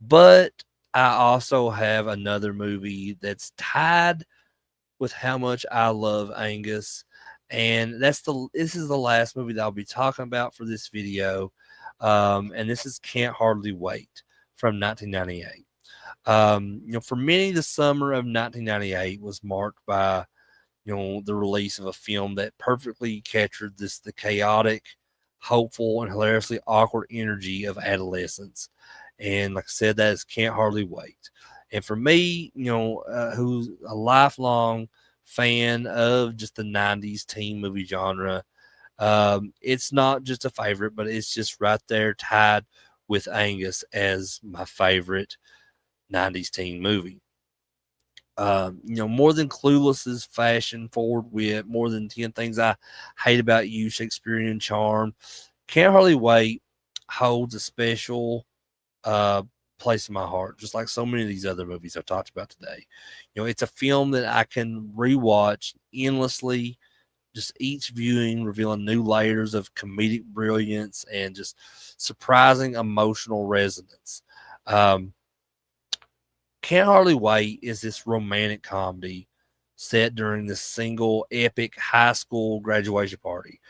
S1: But I also have another movie that's tied with how much I love Angus. And this is the last movie that I'll be talking about for this video. And this is Can't Hardly Wait from 1998. For many, the summer of 1998 was marked by, the release of a film that perfectly captured the chaotic, hopeful, and hilariously awkward energy of adolescence. And like I said, that is Can't Hardly Wait. And for me, who's a lifelong fan of just the 90s teen movie genre, it's not just a favorite, but it's just right there tied with Angus as my favorite 90s teen movie. More than Clueless's fashion forward wit, more than 10 Things I Hate About You, Shakespearean charm, Can't Hardly Wait holds a special uh, place in my heart, just like so many of these other movies I've talked about today. It's a film that I can rewatch endlessly, just each viewing revealing new layers of comedic brilliance and just surprising emotional resonance. Um, Can't Hardly Wait is this romantic comedy set during this single epic high school graduation party.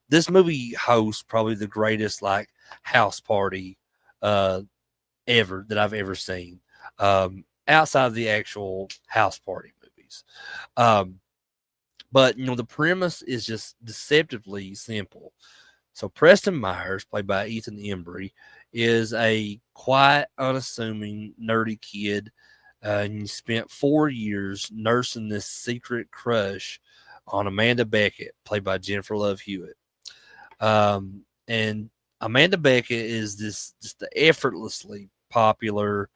S1: This movie hosts probably the greatest like house party uh, ever that I've ever seen, outside of the actual house party movies. Um, but the premise is just deceptively simple. So Preston Myers, played by Ethan Embry, is a quiet, unassuming, nerdy kid, and he spent 4 years nursing this secret crush on Amanda Beckett, played by Jennifer Love Hewitt. And Amanda Beckett is this just the effortlessly popular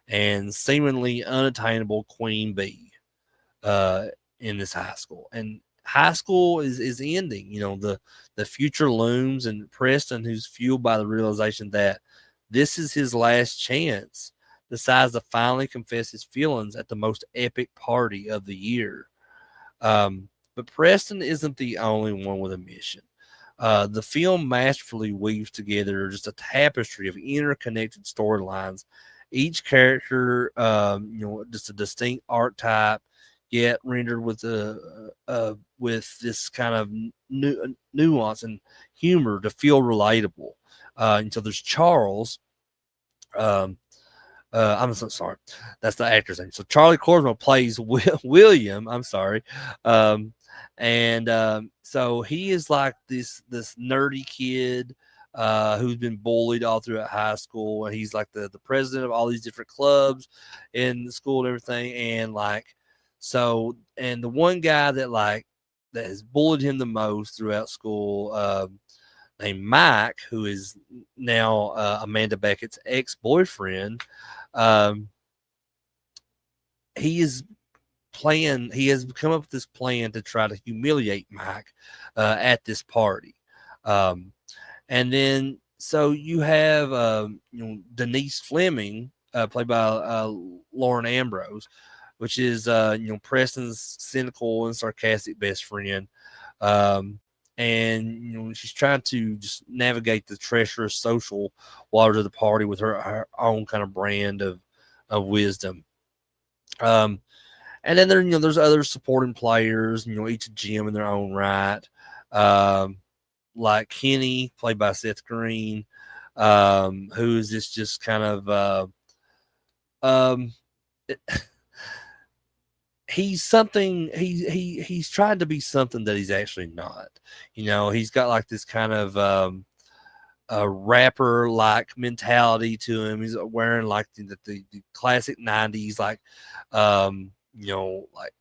S1: and seemingly unattainable queen bee uh, in this high school. And high school is ending. The future looms, and Preston, who's fueled by the realization that this is his last chance, decides to finally confess his feelings at the most epic party of the year. But Preston isn't the only one with a mission. The film masterfully weaves together just a tapestry of interconnected storylines. Each character, just a distinct archetype, yet rendered with this kind of nuance and humor to feel relatable. And so there's Charles. Um, I'm so sorry. That's the actor's name. So Charlie Corsmo plays William. I'm sorry. Um, and so he is like this nerdy kid who's been bullied all throughout high school, and he's like the president of all these different clubs in the school and everything. And like and the one guy that has bullied him the most throughout school. Named Mike, who is now Amanda Beckett's ex-boyfriend. Um, he is he has come up with this plan to try to humiliate Mike at this party. Um, and then so you have Denise Fleming, played by Lauren Ambrose, which is Preston's cynical and sarcastic best friend. Um, and she's trying to just navigate the treacherous social waters of the party with her own kind of brand of wisdom. And then there's other supporting players, each a gem in their own right. Um, like Kenny, played by Seth Green, who is this just kind of um, he's something he's trying to be something that he's actually not. He's got like this kind of a rapper like mentality to him. He's wearing like the classic 90s like like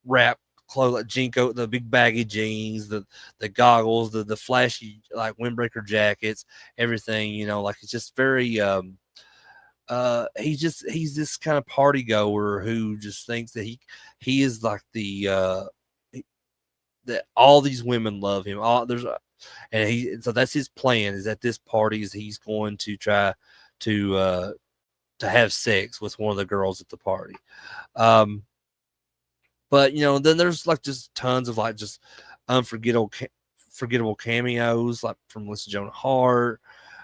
S1: rap clothes, like Jinko, the big baggy jeans, the goggles, the flashy like windbreaker jackets, everything. Like it's just very he's this kind of party goer who just thinks that he is like that all these women love him. All there's a, and he so that's his plan is at this party is he's going to try to uh to have sex with one of the girls at the party. Um but then there's like just tons of like just unforgettable forgettable cameos like from Melissa Joan Hart.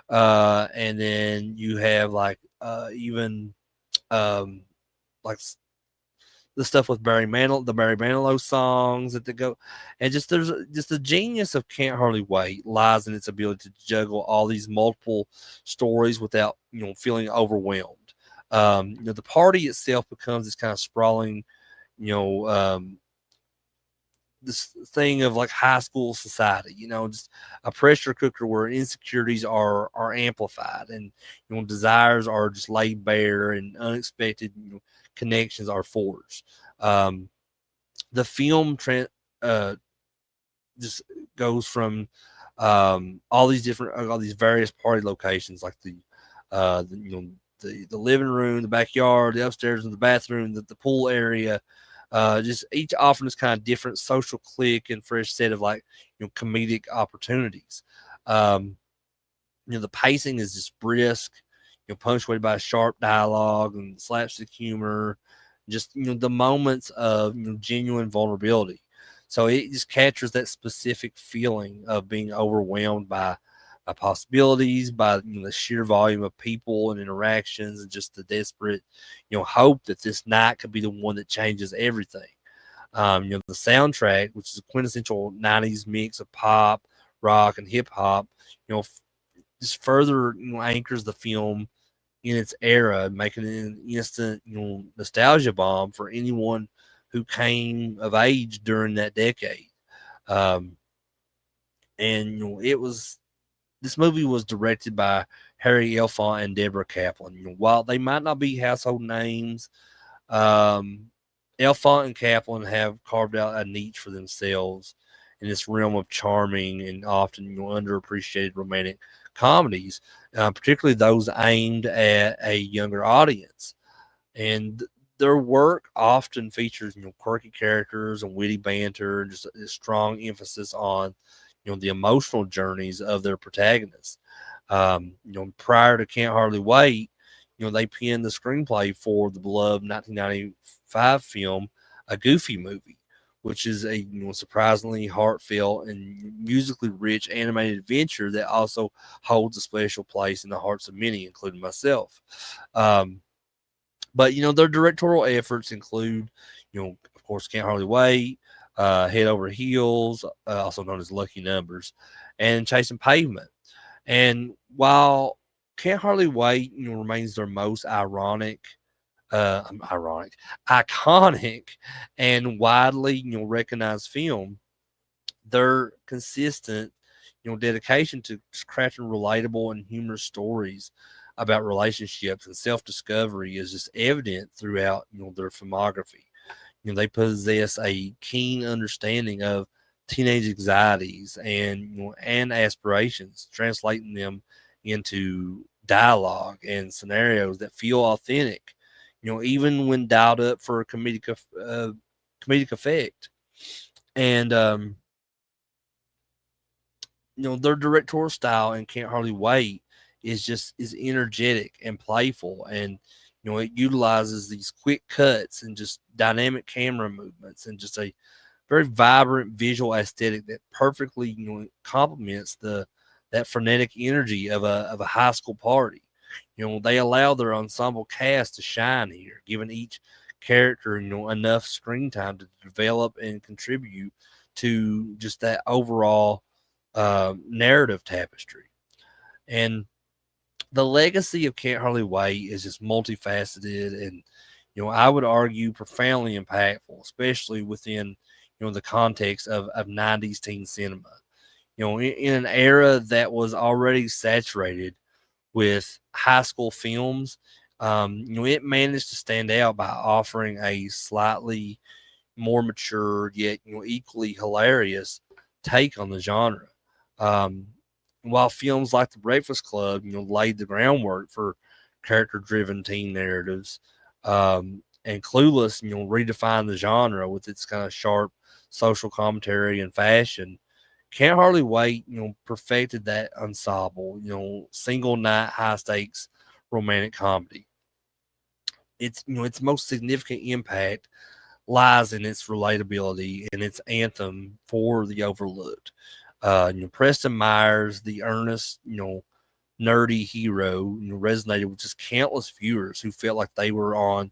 S1: And then you have like even um like the stuff with the Barry Manilow songs that they go, and just there's just the genius of Can't Hardly Wait lies in its ability to juggle all these multiple stories without feeling overwhelmed. The party itself becomes this kind of sprawling, you know, um, this thing of like high school society, just a pressure cooker where insecurities are amplified and desires are just laid bare and unexpected connections are forged. Um, the film uh, just goes from all these various party locations like the living room, the backyard, the upstairs, and the bathroom, the pool area. Just each offering this kind of different social clique and fresh set of like comedic opportunities. Um, the pacing is just brisk, punctuated by sharp dialogue and slapstick humor, just the moments of genuine vulnerability. So it just captures that specific feeling of being overwhelmed by possibilities, by the sheer volume of people and interactions, and just the desperate, hope that this night could be the one that changes everything. The soundtrack, which is a quintessential '90s mix of pop, rock, and hip hop, you know, just further anchors the film in its era, making it an instant nostalgia bomb for anyone who came of age during that decade. Um, and it was this movie was directed by Harry Elfont and Deborah Kaplan. While they might not be household names, um, Elfont and Kaplan have carved out a niche for themselves in this realm of charming and often underappreciated romantic comedies, particularly those aimed at a younger audience. And their work often features quirky characters and witty banter, and just a strong emphasis on the emotional journeys of their protagonists. Prior to Can't Hardly Wait, they penned the screenplay for the beloved 1995 film A Goofy Movie, which is a surprisingly heartfelt and musically rich animated adventure that also holds a special place in the hearts of many, including myself. Um, but their directorial efforts include, of course, Can't Hardly Wait, Head Over Heels, also known as Lucky Numbers, and Chasing Pavement. And while Can't Hardly Wait, remains their most ironic, iconic, and widely recognized film, their consistent dedication to crafting relatable and humorous stories about relationships and self-discovery is just evident throughout their filmography. They possess a keen understanding of teenage anxieties and and aspirations, translating them into dialogue and scenarios that feel authentic, even when dialed up for a comedic effect. And their directorial style and Can't Hardly Wait is energetic and playful, and it utilizes these quick cuts and just dynamic camera movements and just a very vibrant visual aesthetic that perfectly complements the that frenetic energy of a high school party. They allow their ensemble cast to shine here, giving each character enough screen time to develop and contribute to just that overall narrative tapestry. And the legacy of Can't Hardly Wait is just multifaceted and, I would argue profoundly impactful, especially within, the context of 90s teen cinema. In an era that was already saturated with high school films, it managed to stand out by offering a slightly more mature yet equally hilarious take on the genre. Um, while films like The Breakfast Club, laid the groundwork for character-driven teen narratives, and Clueless, redefined the genre with its kind of sharp social commentary and fashion. Can't Hardly Wait, perfected that ensemble, single night high stakes romantic comedy. Its most significant impact lies in its relatability and its anthem for the overlooked. Preston Myers, the Ernest, nerdy hero, resonated with just countless viewers who felt like they were on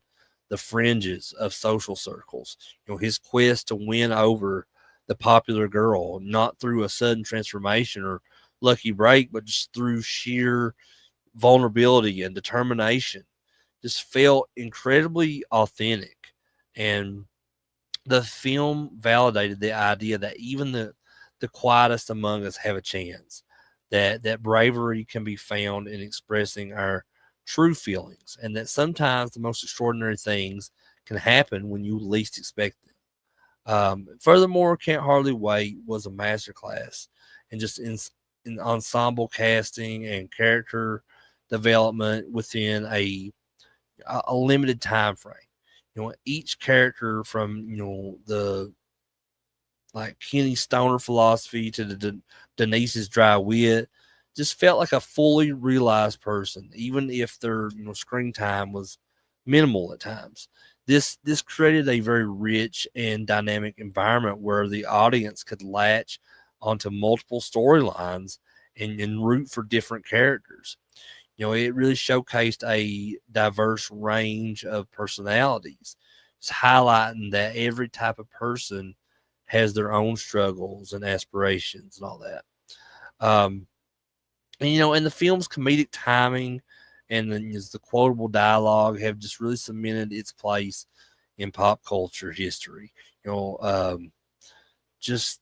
S1: the fringes of social circles. His quest to win over the popular girl, not through a sudden transformation or lucky break, but just through sheer vulnerability and determination, just felt incredibly authentic. And the film validated the idea that even the quietest among us have a chance. That bravery can be found in expressing our true feelings, and that sometimes the most extraordinary things can happen when you least expect them. Furthermore, Can't Hardly Wait was a masterclass in just in ensemble casting and character development within a limited time frame. Each character from the like Kenny Stoner philosophy to Denise's dry wit just felt like a fully realized person, even if their screen time was minimal at times. This created a very rich and dynamic environment where the audience could latch onto multiple storylines and root for different characters. It really showcased a diverse range of personalities, just highlighting that every type of person has their own struggles and aspirations and all that. Um, and the film's comedic timing and then the quotable dialogue have just really cemented its place in pop culture history. You know, um, just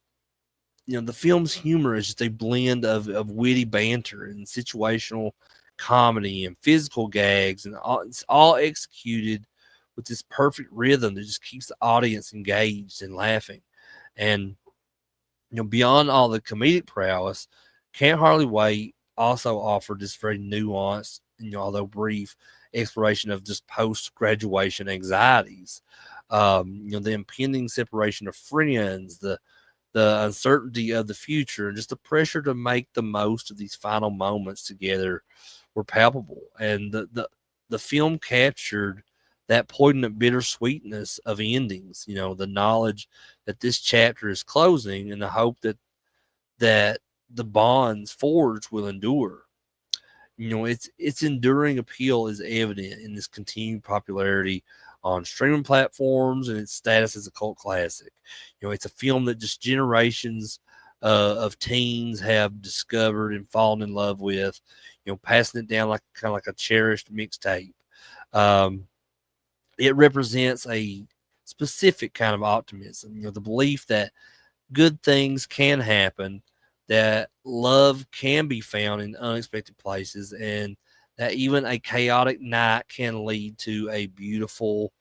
S1: the film's humor is just a blend of witty banter and situational comedy and physical gags, and it's all executed with this perfect rhythm that just keeps the audience engaged and laughing. And beyond all the comedic prowess, Can't Hardly Wait also offered this very nuanced, although brief, exploration of just post graduation anxieties. The impending separation of friends, the uncertainty of the future, and just the pressure to make the most of these final moments together were palpable. And the film captured that poignant bittersweetness of endings, the knowledge that this chapter is closing and the hope that the bonds forged will endure. Its enduring appeal is evident in this continued popularity on streaming platforms and its status as a cult classic. It's a film that just generations of teens have discovered and fallen in love with. Passing it down like kind of like a cherished mixtape. Um, it represents a specific kind of optimism. The belief that good things can happen, that love can be found in unexpected places, and that even a chaotic night can lead to a beautiful,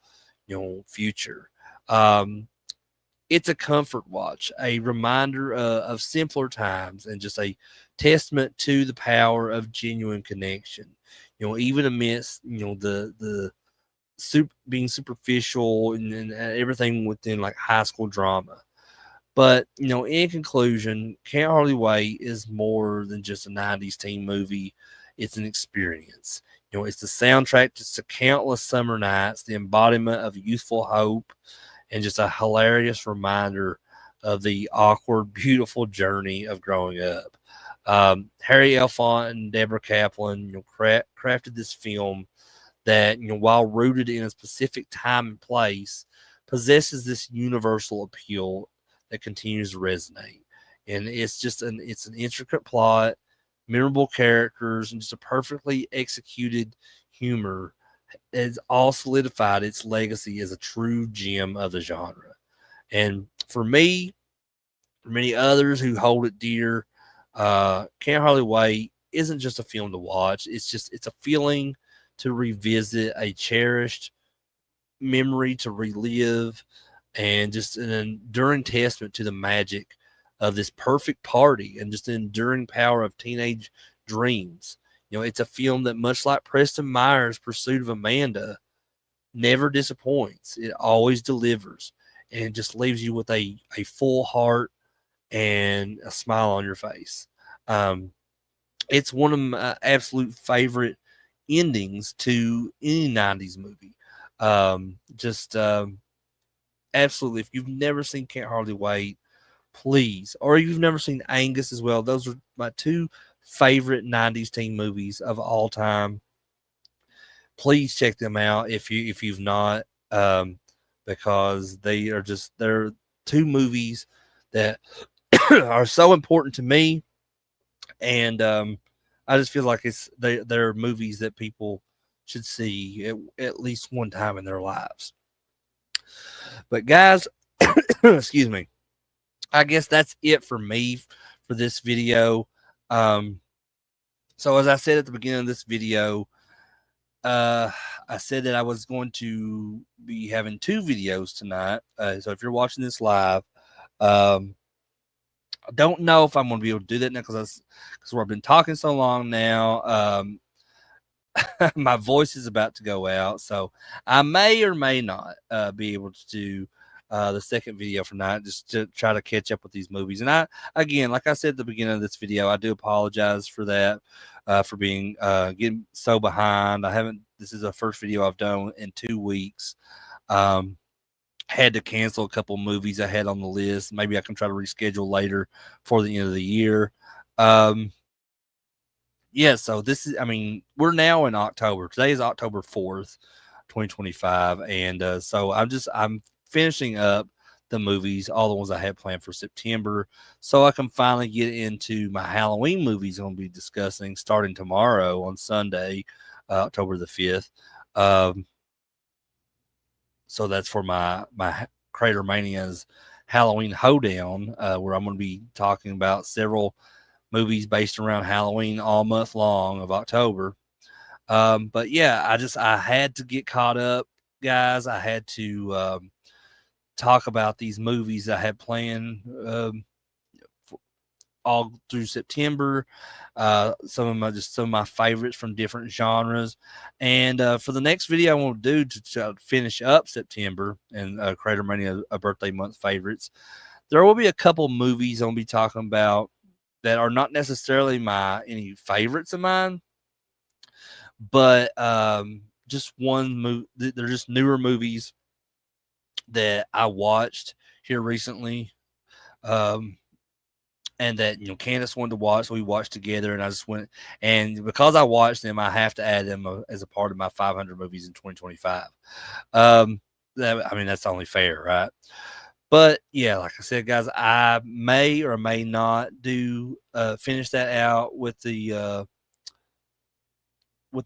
S1: future. Um, it's a comfort watch, a reminder of simpler times, and just a testament to the power of genuine connection. Even amidst the being superficial and everything within like high school drama. But, in conclusion, Can't Hardly Wait is more than just a 90s teen movie. It's an experience. It's the soundtrack to countless summer nights, the embodiment of youthful hope, and just a hilarious reminder of the awkward, beautiful journey of growing up. Harry Elfont and Deborah Kaplan, crafted this film that, while rooted in a specific time and place, possesses this universal appeal that continues to resonate. And it's an intricate plot, memorable characters, and just a perfectly executed humor has all solidified its legacy as a true gem of the genre. And for me, for many others who hold it dear, Can't Hardly Wait isn't just a film to watch. It's a feeling to revisit, a cherished memory to relive, and just an enduring testament to the magic of this perfect party and just the enduring power of teenage dreams. It's a film that, much like Preston Myers' Pursuit of Amanda, never disappoints. It always delivers and just leaves you with a full heart and a smile on your face. Um, it's one of my absolute favorite endings to any 90s movie. Just absolutely. If you've never seen Can't Hardly Wait, please, or you've never seen Angus as well, those are my two favorite 90s teen movies of all time. Please check them out if you've not, because they're two movies that are so important to me, and I just feel like they're movies that people should see at least one time in their lives. But guys, excuse me, I guess that's it for me for this video. Um, so as I said at the beginning of this video, uh, I said that I was going to be having two videos tonight. So if you're watching this live, um, I don't know if I'm going to be able to do that now because I've been talking so long now. My voice is about to go out, so I may or may not be able to do the second video for night, just to try to catch up with these movies. And again, like I said at the beginning of this video, I do apologize for that, for being getting so behind. This is the first video I've done in 2 weeks. Had to cancel a couple movies I had on the list. Maybe I can try to reschedule later for the end of the year. Yeah, so we're now in October. Today is October 4th, 2025. And so I'm finishing up the movies, all the ones I had planned for September, so I can finally get into my Halloween movies I'm going to be discussing starting tomorrow on Sunday, October the 5th. So that's for my CraterMania's Halloween Hoedown, where I'm going to be talking about several movies based around Halloween all month long of October. But yeah, I had to get caught up, guys. I had to talk about these movies I had planned all through September. Some of my favorites from different genres. And for the next video I want to do to finish up September and CraterMania a birthday month favorites, there will be a couple movies I'll be talking about that are not necessarily any favorites of mine, but just one movie. They're just newer movies that I watched here recently, and that Candace wanted to watch, so we watched together. And I just went, and because I watched them, I have to add them as a part of my 500 movies in 2025. That's only fair, right? But yeah, like I said, guys, I may or may not do finish that out with the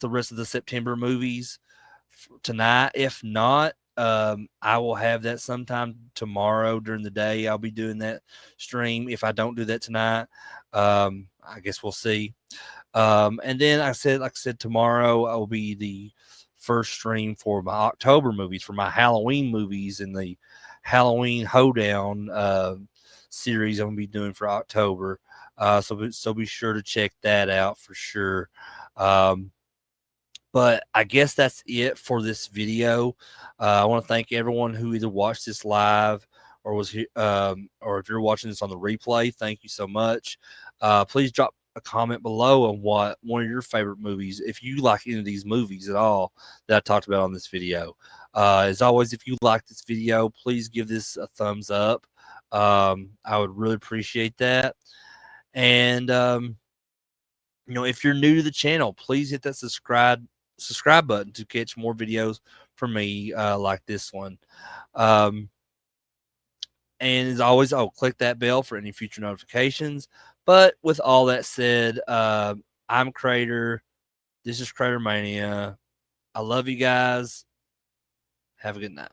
S1: rest of the September movies tonight. If not, I will have that sometime tomorrow during the day. I'll be doing that stream. If I don't do that tonight, I guess we'll see. And then like I said, tomorrow I will be the first stream for my October movies, for my Halloween movies in the Halloween Hoedown series I'm gonna be doing for October. So be sure to check that out for sure. But I guess that's it for this video. I want to thank everyone who either watched this live or was here, or if you're watching this on the replay, thank you so much. Please drop a comment below on what one of your favorite movies, if you like any of these movies at all that I talked about on this video. As always, if you like this video, please give this a thumbs up. I would really appreciate that. And if you're new to the channel, please hit that subscribe button to catch more videos from me like this one. And as always, click that bell for any future notifications. But with all that said, I'm Crater. This is CraterMania. I love you guys. Have a good night.